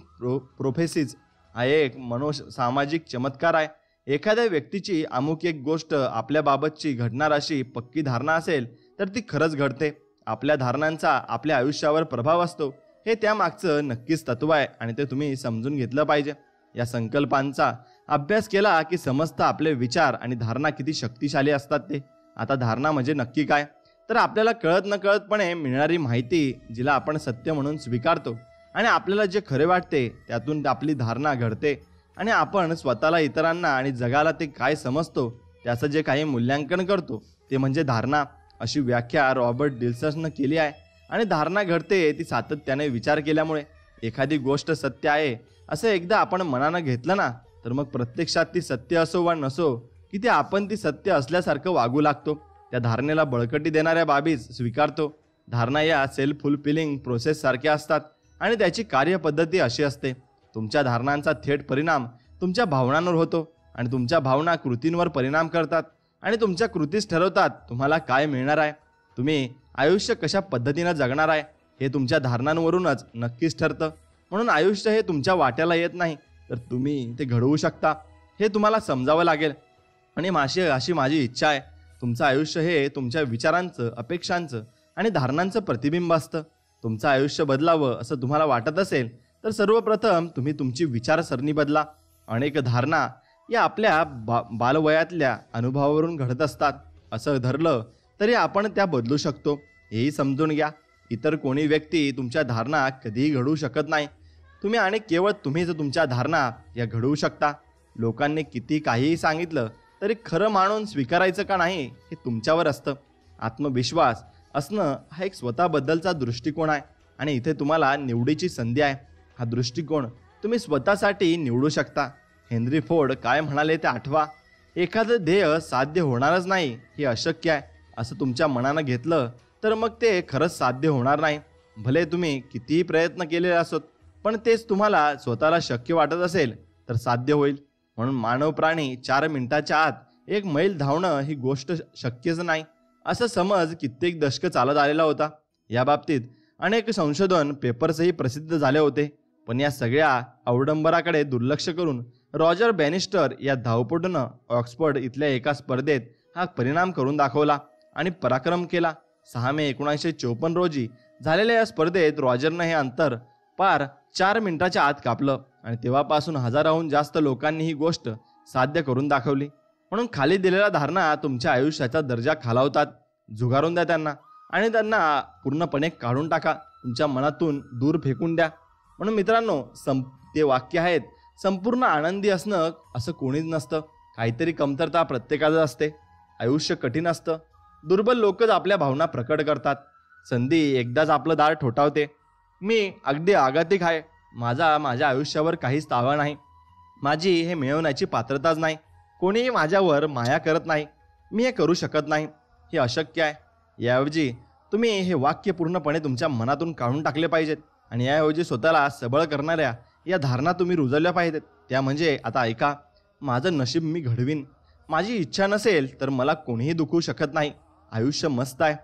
प्रोफेसीज. हा एक मनोसामाजिक चमत्कार आहे. एखाद्या व्यक्तीची अमुक एक गोष्ट आपल्याबाबतची घडणार अशी पक्की धारणा असेल तर ती खरंच घडते. आपल्या धारणांचा आपल्या आयुष्यावर प्रभाव असतो हे त्यामागचं नक्कीच तत्व आहे आणि ते तुम्ही समजून घेतलं पाहिजे. या संकल्पांचा अभ्यास केला की समजतं आपले विचार आणि धारणा किती शक्तिशाली असतात ते. आता धारणा म्हणजे नक्की काय, तर आपल्याला कळत नकळतपणे मिळणारी माहिती जिला आपण सत्य म्हणून स्वीकारतो आणि आपल्याला जे खरे वाटते त्यातून आपली धारणा घडते आणि आपण स्वतःला, इतरांना आणि जगाला ते काय समजतो त्याचं जे काही मूल्यांकन करतो ते म्हणजे धारणा. अशी व्याख्या रॉबर्ट डिल्सननं केली आहे. आणि धारणा घडते ती सातत्याने विचार केल्यामुळे. एखादी गोष्ट सत्य आहे असं एकदा आपण मनानं घेतलं ना तर मग प्रत्यक्षात ती सत्य असो वा नसो की ते आपण ती सत्य असल्यासारखं वागू लागतो. त्या धारणेला बळकटी देणाऱ्या बाबीच स्वीकारतो. धारणा या सेल्फ फुलफिलिंग प्रोसेस सारख्या असतात आणि त्याची कार्यपद्धती अशी असते. तुमच्या धारणांचा थेट परिणाम तुमच्या भावनांवर होतो आणि तुमच्या भावना कृतींवर परिणाम करतात आणि तुमच्या कृतीच ठरवतात तुम्हाला काय मिळणार आहे. तुम्ही आयुष्य कशा पद्धतीनं जगणार आहे हे तुमच्या धारणांवरूनच नक्कीच ठरतं. म्हणून आयुष्य हे तुमच्या वाट्याला येत नाही तर तुम्ही ते घडवू शकता हे तुम्हाला समजावं लागेल. आणि अशी माझी इच्छा आहे. तुमचं आयुष्य हे तुमच्या विचारांचं, अपेक्षांचं आणि धारणांचं प्रतिबिंब असतं. तुमचं आयुष्य बदलावं असं तुम्हाला वाटत असेल तर सर्वप्रथम तुम्ही तुमची विचारसरणी बदला. अनेक धारणा या आपल्या बालवयातल्या अनुभवावरून घडत असतात. असं धरलं तरी आपण त्या बदलू शकतो हेही समजून घ्या. इतर कोणी व्यक्ती तुमच्या धारणा कधीही घडवू शकत नाही. तुम्ही आणि केवळ तुम्हीच तुमच्या धारणा या घडवू शकता. लोकांनी किती काहीही सांगितलं तरी खरं मानून स्वीकारायचं का नाही हे तुमच्यावर असतं. आत्मविश्वास असणं हा एक स्वतःबद्दलचा दृष्टिकोन आहे आणि इथे तुम्हाला निवडीची संधी आहे. हा दृष्टिकोन तुम्ही स्वतःसाठी निवडू शकता. हेनरी फोर्ड काय म्हणाले ते आठवा. एखादं ध्येय साध्य होणारच नाही हे अशक्य आहे असं तुमच्या मनानं घेतलं तर मग ते खरंच साध्य होणार नाही. भले तुम्ही कितीही प्रयत्न केलेले असोत पण तेच तुम्हाला स्वतःला शक्य वाटत असेल तर साध्य होईल. म्हणून मानव प्राणी 4 मिनिटाच्या आत 1 मैल धावणं ही गोष्ट शक्यच नाही असं समज कित्येक दशकं चालत आलेला होता. या बाबतीत अनेक संशोधन पेपर्सही प्रसिद्ध झाले होते. पण या सगळ्या अवडंबराकडे दुर्लक्ष करून रॉजर बॅनिस्टर या धावपटूनं ऑक्सफर्ड इथल्या एका स्पर्धेत हा परिणाम करून दाखवला आणि पराक्रम केला. 6 मे 1954 रोजी झालेल्या या स्पर्धेत रॉजरनं हे अंतर पार 4 मिनिटाच्या आत कापलं आणि तेव्हापासून हजाराहून जास्त लोकांनी ही गोष्ट साध्य करून दाखवली. म्हणून खाली दिलेल्या धारणा तुमच्या आयुष्याचा दर्जा खालावतात. झुगारून द्या त्यांना आणि त्यांना पूर्णपणे काढून टाका. तुमच्या मनातून दूर फेकून द्या. म्हणून मित्रांनो, ते वाक्य आहेत, संपूर्ण आनंदी असणं असं कोणीच नसतं. काहीतरी कमतरता प्रत्येकाचं असते. आयुष्य कठीण असतं. दुर्बल लोकच आपल्या भावना प्रकट करतात. संधी एकदाच आपलं दार ठोठावते. मी अगदी आघातिक आहे. माझ्या आयुष्यावर काहीच ताबा नाही. माझी हे मिळवण्याची पात्रताच नाही. कोणीही माझ्यावर माया करत नाही. मी हे करू शकत नाही. हे अशक्य आहे. याऐवजी तुम्ही हे वाक्य पूर्णपणे तुमच्या मनातून काढून टाकले पाहिजेत आणि याऐवजी स्वतःला सबळ करणाऱ्या या धारणा तुम्ही रुजवल्या पाहिजेत. त्या म्हणजे, आता ऐका, माझं नशीब मी घडवीन. माझी इच्छा नसेल तर मला कोणीही दुखवू शकत नाही. आयुष्य मस्त आहे.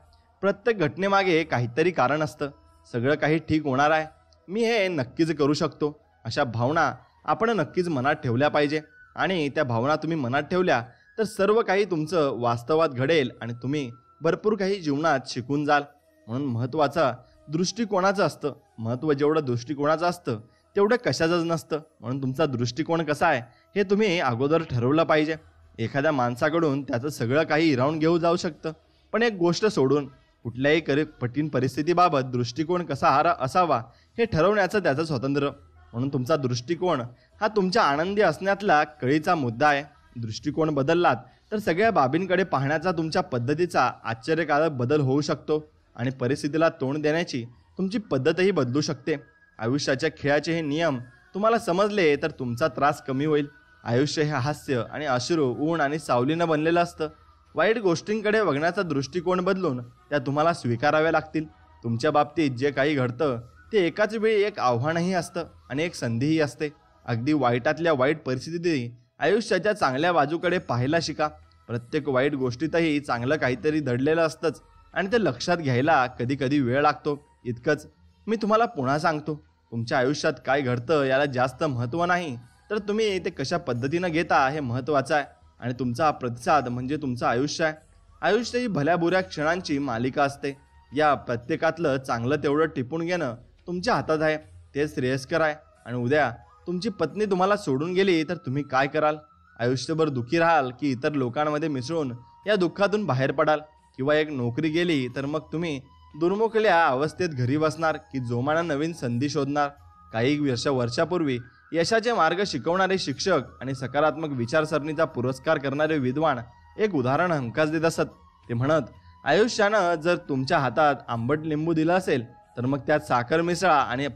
प्रत्येक घटनेमागे काहीतरी कारण असतं. सगळं काही ठीक होणार आहे. मी हे नक्कीच करू शकतो. अशा भावना आपण नक्कीच मनात ठेवल्या पाहिजे आणि त्या भावना तुम्ही मनात ठेवल्या तर सर्व काही तुमचं वास्तवात घडेल आणि तुम्ही भरपूर काही जीवनात शिकून जाल. म्हणून महत्त्वाचा दृष्टिकोनाचं असतं. महत्त्व जेवढं दृष्टिकोनाचं असतं तेवढं कशाचंच नसतं. म्हणून तुमचा दृष्टिकोन कसा आहे हे तुम्ही अगोदर ठरवलं पाहिजे. एखाद्या माणसाकडून त्याचं सगळं काही हिरावून घेऊ जाऊ शकतं पण एक गोष्ट सोडून, कुठल्याही कठीण परिस्थितीबाबत दृष्टिकोन कसा असावा हे ठरवण्याचं त्याचं स्वातंत्र्य. म्हणून तुमचा दृष्टिकोन हा तुमच्या आनंदी असण्यातला कळीचा मुद्दा आहे. दृष्टिकोन बदललात तर सगळ्या बाबींकडे पाहण्याचा तुमच्या पद्धतीचा आश्चर्यकारक बदल होऊ शकतो आणि परिस्थितीला तोंड देण्याची तुमची पद्धतही बदलू शकते. आयुष्याच्या खेळाचे हे नियम तुम्हाला समजले तर तुमचा त्रास कमी होईल. आयुष्य हे हास्य आणि अश्रू, ऊन आणि सावलीनं बनलेलं असतं. वाईट गोष्टींकडे बघण्याचा दृष्टिकोन बदलून त्या तुम्हाला स्वीकाराव्या लागतील. तुमच्या बाबतीत जे काही घडतं ते एकाच वेळी एक आव्हानही असतं आणि एक संधीही असते. अगदी वाईटातल्या वाईट परिस्थितीतही आयुष्याच्या चांगल्या बाजूकडे पाहायला शिका. प्रत्येक वाईट गोष्टीतही चांगलं काहीतरी दडलेलं असतंच आणि ते लक्षात घ्यायला कधी कधी वेळ लागतो. इतकंच मी तुम्हाला पुन्हा सांगतो, तुमच्या आयुष्यात काय घडतं याला जास्त महत्त्व नाही, तर तुम्ही ते कशा पद्धतीनं घेता हे महत्त्वाचं आहे. आणि तुमचा प्रतिसाद म्हणजे तुमचं आयुष्य आहे. आयुष्य ही भल्या बुऱ्या क्षणांची मालिका असते. या प्रत्येकातलं चांगलं तेवढं टिपून घेणं तुमच्या हातात आहे. ते श्रेयस्कर आहे. आणि उद्या तुमची पत्नी तुम्हाला सोडून गेली तर तुम्ही काय कराल? आयुष्यभर दुःखी राहाल की इतर लोकांमध्ये मिसळून या दुःखातून बाहेर पडाल? किंवा एक नोकरी गेली तर मग तुम्ही दुर्मुखल्या अवस्थेत घरी बसणार की जोमानं नवीन संधी शोधणार? काही वर्षापूर्वी यशाचे मार्ग शिकवणारे शिक्षक आणि सकारात्मक विचारसरणीचा पुरस्कार करणारे विद्वान एक उदाहरण हमखास देत असत. ते म्हणत, आयुष्यानं जर तुमच्या हातात आंबट लिंबू दिलं असेल तर मग त्यात साखर मिसळा आणि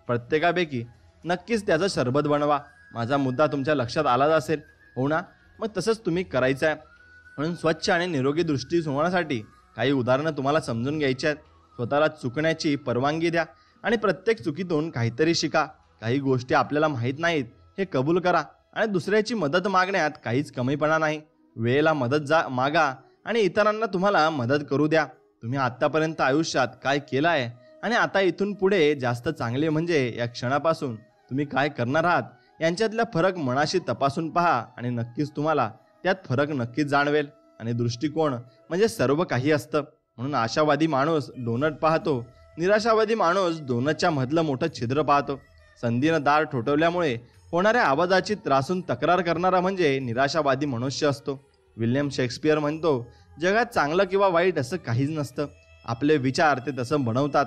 प्रत्येकापैकी नक्कीच त्याचं सरबत बनवा. माझा मुद्दा तुमच्या लक्षात आलाच असेल, हो ना? मग तसंच तुम्ही करायचं आहे. म्हणून स्वच्छ आणि निरोगी दृष्टी होण्यासाठी काही उदाहरणं तुम्हाला समजून घ्यायची आहेत. स्वतःला चुकण्याची परवानगी द्या आणि प्रत्येक चुकीतून काहीतरी शिका. काही गोष्टी आपल्याला माहीत नाहीत हे कबूल करा आणि दुसऱ्याची मदत मागण्यात काहीच कमीपणा नाही. वेळेला मदत मागा आणि इतरांना तुम्हाला मदत करू द्या. तुम्ही आत्तापर्यंत आयुष्यात काय केलं आहे आणि आता इथून पुढे जास्त चांगले म्हणजे या क्षणापासून तुम्ही काय करणार आहात यांच्यातला फरक मनाशी तपासून पहा आणि नक्कीच तुम्हाला त्यात फरक नक्कीच जाणवेल. आणि दृष्टिकोन म्हणजे सर्व काही असतं. म्हणून आशावादी माणूस डोनट पाहतो, निराशावादी माणूस डोनटच्या मधलं मोठं छिद्र पाहतो. संधीनं दार ठोठवल्यामुळे होणाऱ्या आवाजाची त्रासून तक्रार करणारा म्हणजे निराशावादी मनुष्य असतो. विल्यम शेक्सपियर म्हणतो, जगात चांगलं किंवा वाईट असं काहीच नसतं. आपले विचार ते तसं बनवतात.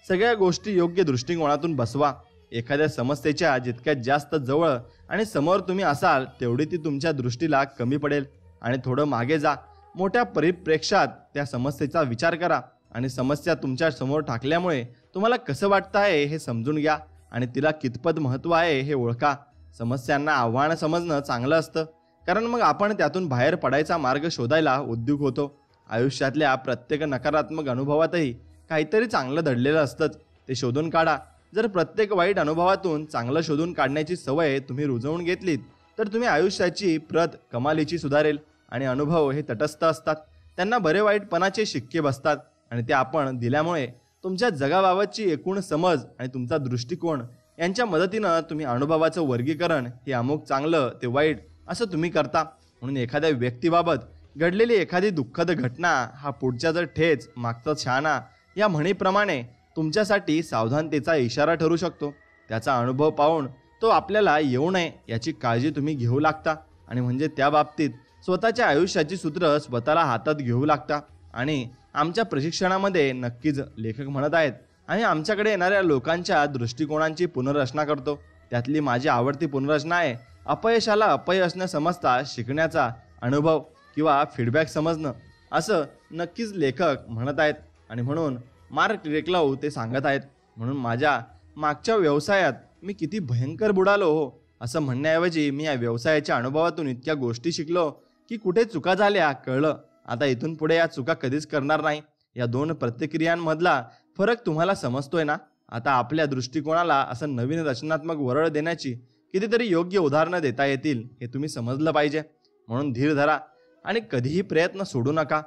सगळ्या गोष्टी योग्य दृष्टिकोनातून बसवा. एखाद्या समस्येच्या जितक्यात जास्त जवळ आणि समोर तुम्ही असाल तेवढी ती तुमच्या दृष्टीला कमी पडेल. आणि थोडं मागे जा. मोठ्या परिप्रेक्षात त्या समस्येचा विचार करा आणि समस्या तुमच्या समोर टाकल्यामुळे तुम्हाला कसं वाटतं आहे हे समजून घ्या आणि तिला कितपत महत्त्व आहे हे ओळखा. समस्यांना आव्हान समजणं चांगलं असतं, कारण मग आपण त्यातून बाहेर पडायचा मार्ग शोधायला उद्युक्त होतो. आयुष्यातल्या प्रत्येक नकारात्मक अनुभवातही काहीतरी चांगलं दडलेलं असतंच, ते शोधून काढा. जर प्रत्येक वाईट अनुभवातून चांगलं शोधून काढण्याची सवय तुम्ही रुजवून घेतलीत तर तुम्ही आयुष्याची प्रत कमालीची सुधारेल. आणि अनुभव हे तटस्थ असतात, त्यांना बरे वाईटपणाचे शिक्के बसतात आणि ते आपण दिल्यामुळे तुमच्या जगाबाबतची एकूण समज आणि तुमचा दृष्टिकोन यांच्या मदतीनं तुम्ही अनुभवाचं वर्गीकरण हे अमुक चांगलं ते वाईट असं तुम्ही करता. म्हणून एखाद्या व्यक्तीबाबत घडलेली एखादी दुःखद घटना हा पुढच्याचा ठेच मागचा शहाणा या म्हणीप्रमाणे तुमच्यासाठी सावधानतेचा इशारा ठरू शकतो. त्याचा अनुभव पाहून तो आपल्याला येऊ नये याची काळजी तुम्ही घेऊ लागता आणि म्हणजे त्या बाबतीत स्वतःच्या आयुष्याची सूत्र स्वतःला हातात घेऊ लागता. आणि आमच्या प्रशिक्षणामध्ये नक्कीच लेखक म्हणत आहेत, आम्ही आमच्याकडे येणाऱ्या लोकांच्या दृष्टिकोनांची पुनर्रचना करतो. त्यातली माझी आवडती पुनर्रचना आहे अपयशाला अपयश न समजता शिकण्याचा अनुभव किंवा फीडबॅक समजणं, असं नक्कीच लेखक म्हणत आहेत. आणि म्हणून मार्क रेक्लाऊ ते सांगत आहेत, म्हणून माझ्या मागच्या व्यवसायात मी किती भयंकर बुडालो हो असं म्हणण्याऐवजी मी या व्यवसायाच्या अनुभवातून इतक्या गोष्टी शिकलो की कुठे चुका झाल्या कळलं. आता इथून पुढे या चुका कधीच करणार नाही. या दोन प्रतिक्रियांमधला फरक तुम्हाला समजतोय ना? आता आपल्या दृष्टिकोनाला असं नवीन रचनात्मक वरळ देण्याची कितीतरी योग्य उदाहरणं देता येतील हे तुम्ही समजलं पाहिजे. म्हणून धीर धरा आणि कधीही प्रयत्न सोडू नका.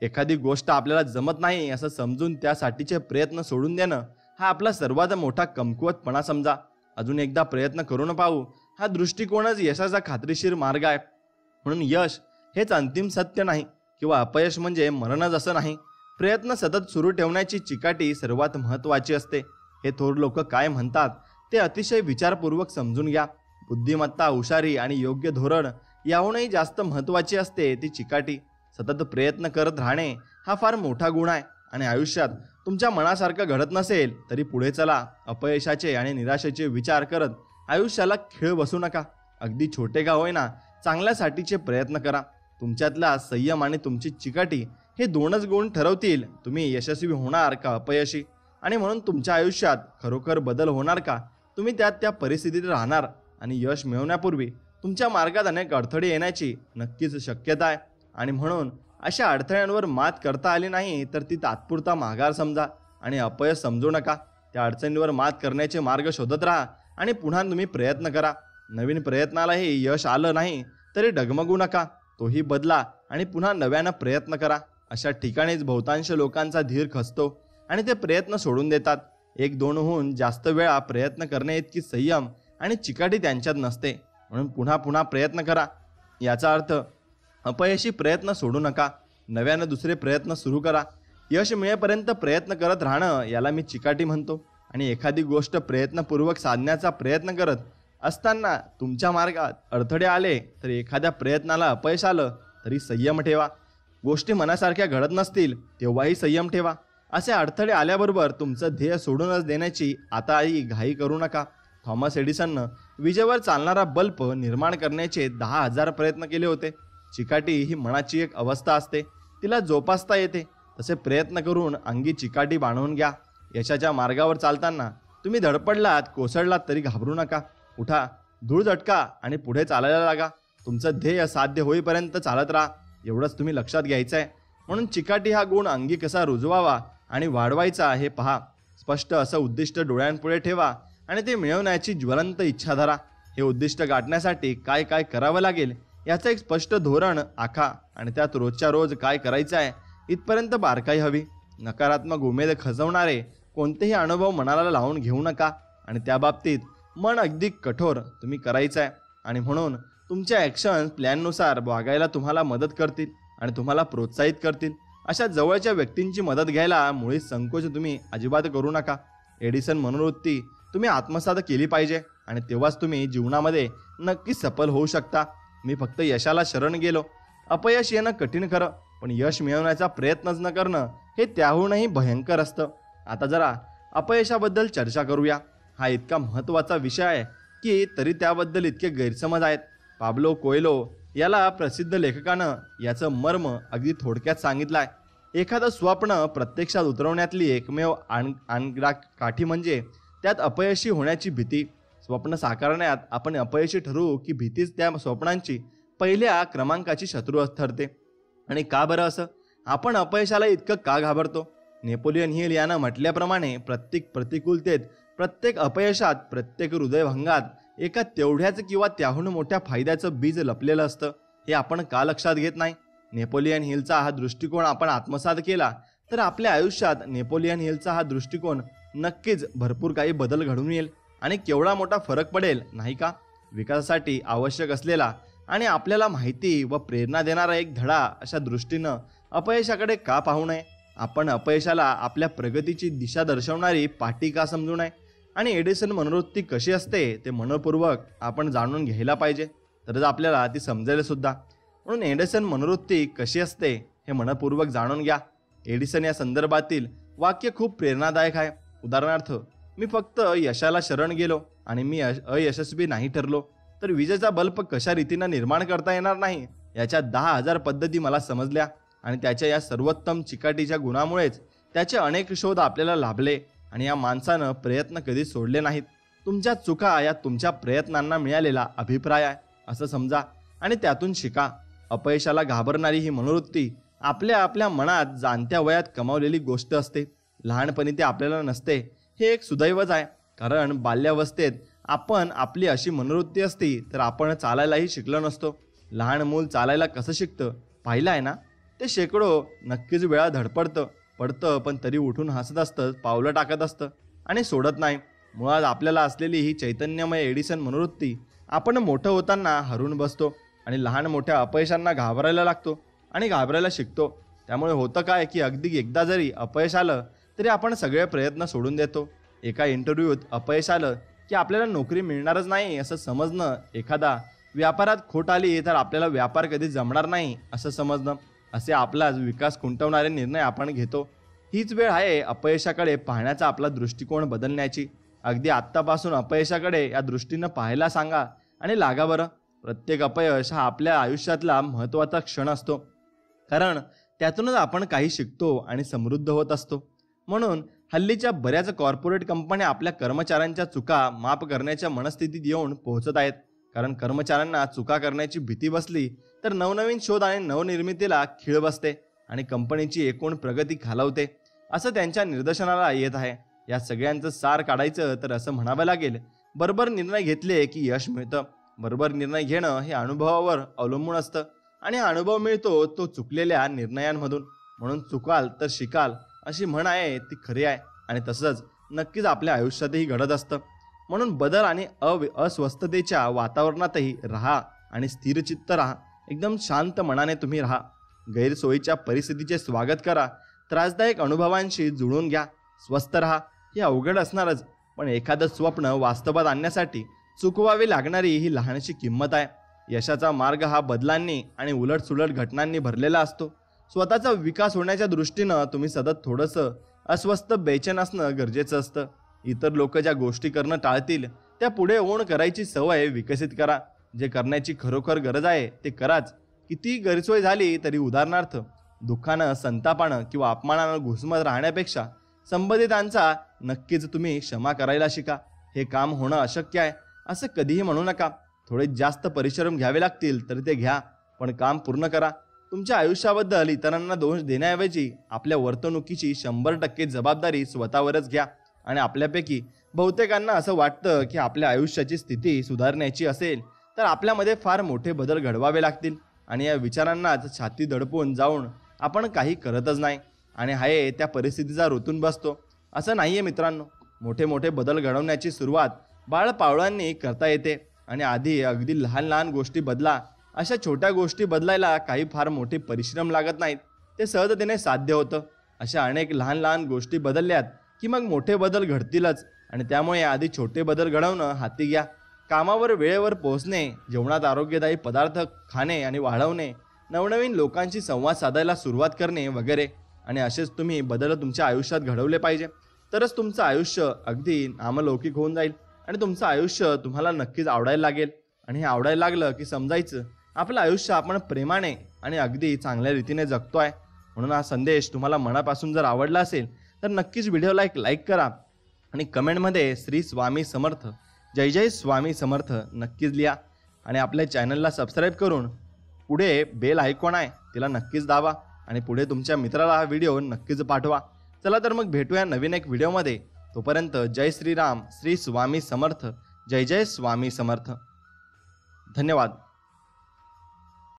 एखादी गोष्ट आपल्याला जमत नाही असं समजून त्यासाठीचे प्रयत्न सोडून देणं हा आपला सर्वात मोठा कमकुवतपणा समजा. अजून एकदा प्रयत्न करून पाहू हा दृष्टिकोनच यशाचा खात्रीशीर मार्ग आहे. म्हणून यश हेच अंतिम सत्य नाही किंवा अपयश म्हणजे मरणच असं नाही. प्रयत्न सतत सुरू ठेवण्याची चिकाटी सर्वात महत्त्वाची असते. हे थोर लोक काय म्हणतात ते अतिशय विचारपूर्वक समजून घ्या. बुद्धिमत्ता, हुशारी आणि योग्य धोरण याहूनही जास्त महत्त्वाची असते ती चिकाटी. सतत प्रयत्न करत राहणे हा फार मोठा गुण आहे. आणि आयुष्यात तुमच्या मनासारखं घडत नसेल तरी पुढे चला. अपयशाचे आणि निराशेचे विचार करत आयुष्याला खीळ बसू नका. अगदी छोटे का होईना चांगल्यासाठीचे प्रयत्न करा. तुमच्यातला संयम आणि तुमची चिकाटी हे दोनच गुण ठरवतील तुम्ही यशस्वी होणार का अपयशी. आणि म्हणून तुमच्या आयुष्यात खरोखर बदल होणार का तुम्ही त्या परिस्थितीत राहणार. आणि यश मिळवण्यापूर्वी तुमच्या मार्गात अनेक अडथळे येण्याची नक्कीच शक्यता आहे. आणि म्हणून अशा अडथळ्यांवर मात करता आली नाही तर ती तात्पुरता माघार समजा आणि अपयश समजू नका. त्या अडचणीवर मात करण्याचे मार्ग शोधत राहा आणि पुन्हा तुम्ही प्रयत्न करा. नवीन प्रयत्नालाही यश आलं नाही तरी डगमगू नका. तोही बदला आणि पुन्हा नव्यानं प्रयत्न करा. अशा ठिकाणीच बहुतांश लोकांचा धीर खचतो आणि ते प्रयत्न सोडून देतात. 1-2हून जास्त वेळा प्रयत्न करणे इतकी संयम आणि चिकाटी त्यांच्यात नसते. म्हणून पुन्हा पुन्हा प्रयत्न करा. याचा अर्थ अपयशी प्रयत्न सोडू नका. नव्यानं दुसरे प्रयत्न सुरू करा. यश मिळेपर्यंत प्रयत्न करत राहणं याला मी चिकाटी म्हणतो. आणि एखादी गोष्ट प्रयत्नपूर्वक साधण्याचा प्रयत्न करत असताना तुमच्या मार्गात अडथळे आले तर एखाद्या प्रयत्नाला अपयश आलं तरी संयम ठेवा. गोष्टी मनासारख्या घडत नसतील तेव्हाही संयम ठेवा. असे अडथळे आल्याबरोबर तुमचं ध्येय सोडूनच देण्याची आताही घाई करू नका. थॉमस एडिसननं विजेवर चालणारा बल्ब निर्माण करण्याचे 10,000 प्रयत्न केले होते. चिकाटी ही मनाची एक अवस्था असते, तिला जोपासता येते. तसे प्रयत्न करून अंगी चिकाटी बांधवून घ्या. यशाच्या मार्गावर चालताना तुम्ही धडपडलात कोसळलात तरी घाबरू नका. उठा, धूळ झटका आणि पुढे चालायला लागा. तुमचं ध्येय साध्य होईपर्यंत चालत राहा. एवढंच तुम्ही लक्षात घ्यायचं आहे. म्हणून चिकाटी हा गुण अंगी कसा रुजवावा आणि वाढवायचा हे पहा. स्पष्ट असं उद्दिष्ट डोळ्यांपुढे ठेवा आणि ते मिळवण्याची ज्वलंत इच्छा धरा. हे उद्दिष्ट गाठण्यासाठी काय काय करावं लागेल याचं एक स्पष्ट धोरण आखा आणि त्यात रोजच्या रोज काय करायचं आहे इथपर्यंत बारकाई हवी. नकारात्मक उमेद खचवणारे कोणतेही अनुभव मनाला लावून घेऊ नका आणि त्या बाबतीत मन अगदी कठोर तुम्ही करायचं आहे. आणि म्हणून तुमच्या ॲक्शन प्लॅननुसार वागायला तुम्हाला मदत करतील आणि तुम्हाला प्रोत्साहित करतील. अशा जवळच्या व्यक्तींची मदत घ्यायला मुळीच संकोच तुम्ही अजिबात करू नका. एडिसन मनोवृत्ती तुम्ही आत्मसात केली पाहिजे आणि तेव्हाच तुम्ही जीवनामध्ये नक्की सफल होऊ शकता. मी फक्त यशाला शरण गेलो. अपयश येणं कठीण खरं, पण यश मिळवण्याचा प्रयत्नच न करणं हे त्याहूनही भयंकर असतं. आता जरा अपयशाबद्दल चर्चा करूया. हा इतका महत्त्वाचा विषय आहे की तरी त्याबद्दल इतके गैरसमज आहेत. पाब्लो कोएल्हो याला प्रसिद्ध लेखकानं याचं मर्म अगदी थोडक्यात सांगितलं आहे. एखादं स्वप्न प्रत्यक्षात उतरवण्यातली एकमेव काठी म्हणजे त्यात अपयशी होण्याची भीती. स्वप्न साकारण्यात आपण अपयशी ठरवू की भीतीच त्या स्वप्नांची पहिल्या क्रमांकाची शत्रू ठरते. आणि का बरं असं? आपण अपयशाला इतकं का घाबरतो? नेपोलियन हिल यानं म्हटल्याप्रमाणे प्रत्येक प्रतिकूलतेत, प्रत्येक अपयशात, प्रत्येक हृदयभंगात एका तेवढ्याच किंवा त्याहून मोठ्या फायद्याचं बीज लपलेलं असतं. हे आपण का लक्षात घेत नाही? नेपोलियन हिलचा हा दृष्टिकोन आपण आत्मसात केला तर आपल्या आयुष्यात नेपोलियन हिलचा हा दृष्टिकोन नक्कीच भरपूर काही बदल घडून येईल आणि केवढा मोठा फरक पडेल नाही का? विकासासाठी आवश्यक असलेला आणि आपल्याला माहिती व प्रेरणा देणारा एक धडा अशा दृष्टीनं अपयशाकडे का पाहू नये? आपण अपयशाला आपल्या प्रगतीची दिशा दर्शवणारी पाटी का समजू नये? आणि एडिसन मनोवृत्ती कशी असते ते मनपूर्वक आपण जाणून घ्यायला पाहिजे, तरच आपल्याला ती समजेल सुद्धा. म्हणून एडिसन मनोवृत्ती कशी असते हे मनपूर्वक जाणून घ्या. एडिसन या संदर्भातील वाक्य खूप प्रेरणादायक आहे. उदाहरणार्थ, मी फक्त यशाला शरण गेलो आणि मी अयशस्वी नाही ठरलो तर विजेचा बल्ब कशा रीतीनं निर्माण करता येणार नाही याच्या 10,000 पद्धती मला समजल्या. आणि त्याच्या या सर्वोत्तम चिकाटीच्या गुणामुळेच त्याचे अनेक शोध आपल्याला लाभले आणि या माणसानं प्रयत्न कधी सोडले नाहीत. तुमच्या चुका या तुमच्या प्रयत्नांना मिळालेला अभिप्राय आहे असं समजा आणि त्यातून शिका. अपयशाला घाबरणारी ही मनोवृत्ती आपल्या मनात जाणत्या वयात कमावलेली गोष्ट असते. लहानपणी ते आपल्याला नसते. हे एक सुदैवच आहे, कारण बाल्यावस्थेत आपण आपली अशी मनोवृत्ती असती तर आपण चालायलाही शिकलो नसतो. लहान मूल चालायला कसं शिकतं पाहिलं आहे ना? ते शेकडो नक्कीच वेळा धडपडतं, पडतं, पण तरी उठून हसत असतं, पावलं टाकत असतं आणि सोडत नाही. मुळात आपल्याला असलेली ही चैतन्यमय एडिसन मनोवृत्ती आपण मोठं होताना हरून बसतो आणि लहान मोठ्या अपयशांना घाबरायला लागतो आणि घाबरायला शिकतो. त्यामुळे होतं काय की अगदी एकदा जरी अपयश आलं तरी आपण सगळे प्रयत्न सोडून देतो. एका इंटरव्ह्यूत अपयश आलं की आपल्याला नोकरी मिळणारच नाही असं समजणं, एखादा व्यापारात खोट आली तर आपल्याला व्यापार कधी जमणार नाही असं समजणं, असे आपलाच विकास खुंटवणारे निर्णय आपण घेतो. हीच वेळ आहे अपयशाकडे पाहण्याचा आपला दृष्टिकोन बदलण्याची. अगदी आत्तापासून अपयशाकडे या दृष्टीनं पाहायला सांगा आणि लागा बरं. प्रत्येक अपयश हा आपल्या आयुष्यातला महत्त्वाचा क्षण असतो, कारण त्यातूनच आपण काही शिकतो आणि समृद्ध होत असतो. म्हणून हल्लीच्या बऱ्याच कॉर्पोरेट कंपन्या आपल्या कर्मचाऱ्यांच्या चुका माफ करण्याच्या मनस्थितीत येऊन पोहोचत आहेत. कारण कर्मचाऱ्यांना चुका करण्याची भीती बसली तर नवनवीन शोध आणि नवनिर्मितीला खीळ बसते आणि कंपनीची एकूण प्रगती खालावते, असं त्यांच्या निदर्शनाला येत आहे. या सगळ्यांचं सार काढायचं तर असं म्हणावं लागेल, बरोबर निर्णय घेतले की यश मिळतं. बरोबर निर्णय घेणं हे अनुभवावर अवलंबून असतं आणि हा अनुभव मिळतो तो चुकलेल्या निर्णयांमधून. म्हणून चुकाल तर शिकाल अशी म्हण आहे ती खरी आहे आणि तसंच नक्कीच आपल्या आयुष्यातही घडत असतं. म्हणून बदल आणि अस्वस्थतेच्या वातावरणातही राहा आणि स्थिरचित्त राहा. एकदम शांत मनाने तुम्ही राहा. गैरसोयीच्या परिस्थितीचे स्वागत करा. त्रासदायक अनुभवांशी जुळून घ्या. स्वस्थ राहा. हे अवघड असणारच, पण एखादं स्वप्न वास्तवात आणण्यासाठी चुकवावी लागणारी ही लहानशी किंमत आहे. यशाचा मार्ग हा बदलांनी आणि उलटसुलट घटनांनी भरलेला असतो. स्वतःचा विकास होण्याच्या दृष्टीनं तुम्ही सतत थोडंसं अस्वस्थ बेचैन असणं गरजेचं असतं. इतर लोक ज्या गोष्टी करणं टाळतील त्या पुढे होऊन करायची सवय विकसित करा. जे करण्याची खरोखर गरज आहे ते कराच. किती गैरसोय झाली तरी, उदाहरणार्थ दुःखानं, संतापानं किंवा अपमानानं घुसमत राहण्यापेक्षा संबंधितांचा नक्कीच तुम्ही क्षमा करायला शिका. हे काम होणं अशक्य आहे असं कधीही म्हणू नका. थोडे जास्त परिश्रम घ्यावे लागतील तर ते घ्या, पण काम पूर्ण करा. तुमच्या आयुष्याबद्दल इतरांना दोष देण्याऐवजी आपल्या वर्तणुकीची 100% जबाबदारी स्वतःवरच घ्या. आणि आपल्यापैकी बहुतेकांना असं वाटतं की आपल्या आयुष्याची स्थिती सुधारण्याची असेल तर आपल्यामध्ये फार मोठे बदल घडवावे लागतील आणि या विचारांनाच छाती दडपून जाऊन आपण काही करतच नाही आणि हाय त्या परिस्थितीचा ऋतून बसतो. असं नाही आहे मित्रांनो. मोठे मोठे बदल घडवण्याची सुरुवात बाळपावळांनी करता येते आणि आधी अगदी लहान लहान गोष्टी बदला. अशा छोट्या गोष्टी बदलायला काही फार मोठे परिश्रम लागत नाहीत, ते सहजतेने साध्य होतं. अशा अनेक लहान लहान गोष्टी बदलल्यात की मग मोठे बदल घडतीलच आणि त्यामुळे आधी छोटे बदल घडवणं हाती घ्या. कामावर वेळेवर पोहोचणे, जेवणात आरोग्यदायी पदार्थ खाणे आणि वाढवणे, नवनवीन लोकांशी संवाद साधायला सुरुवात करणे वगैरे. आणि असेच तुम्ही बदल तुमच्या आयुष्यात घडवले पाहिजे, तरच तुमचं आयुष्य अगदी नामलौकिक होऊन जाईल आणि तुमचं आयुष्य तुम्हाला नक्कीच आवडायला लागेल. आणि हे आवडायला लागलं की समजायचं आपलं आयुष्य आपण प्रेमाने आणि अगदी चांगल्या रीतीने जगतोय. म्हणून हा संदेश तुम्हाला मनापासून जर आवडला असेल तर नक्कीच व्हिडिओला एक लाईक करा आणि कमेंटमध्ये श्री स्वामी समर्थ, जय जय स्वामी समर्थ नक्कीच लिहा. आणि आपल्या चॅनलला सबस्क्राईब करून पुढे बेल आयकॉन आहे तिला नक्कीच दाबा आणि पुढे तुमच्या मित्राला हा व्हिडिओ नक्कीच पाठवा. चला तर मग भेटूया नवीन एक व्हिडिओमध्ये. तोपर्यंत जय श्रीराम, श्री स्वामी समर्थ, जय जय स्वामी समर्थ. धन्यवाद.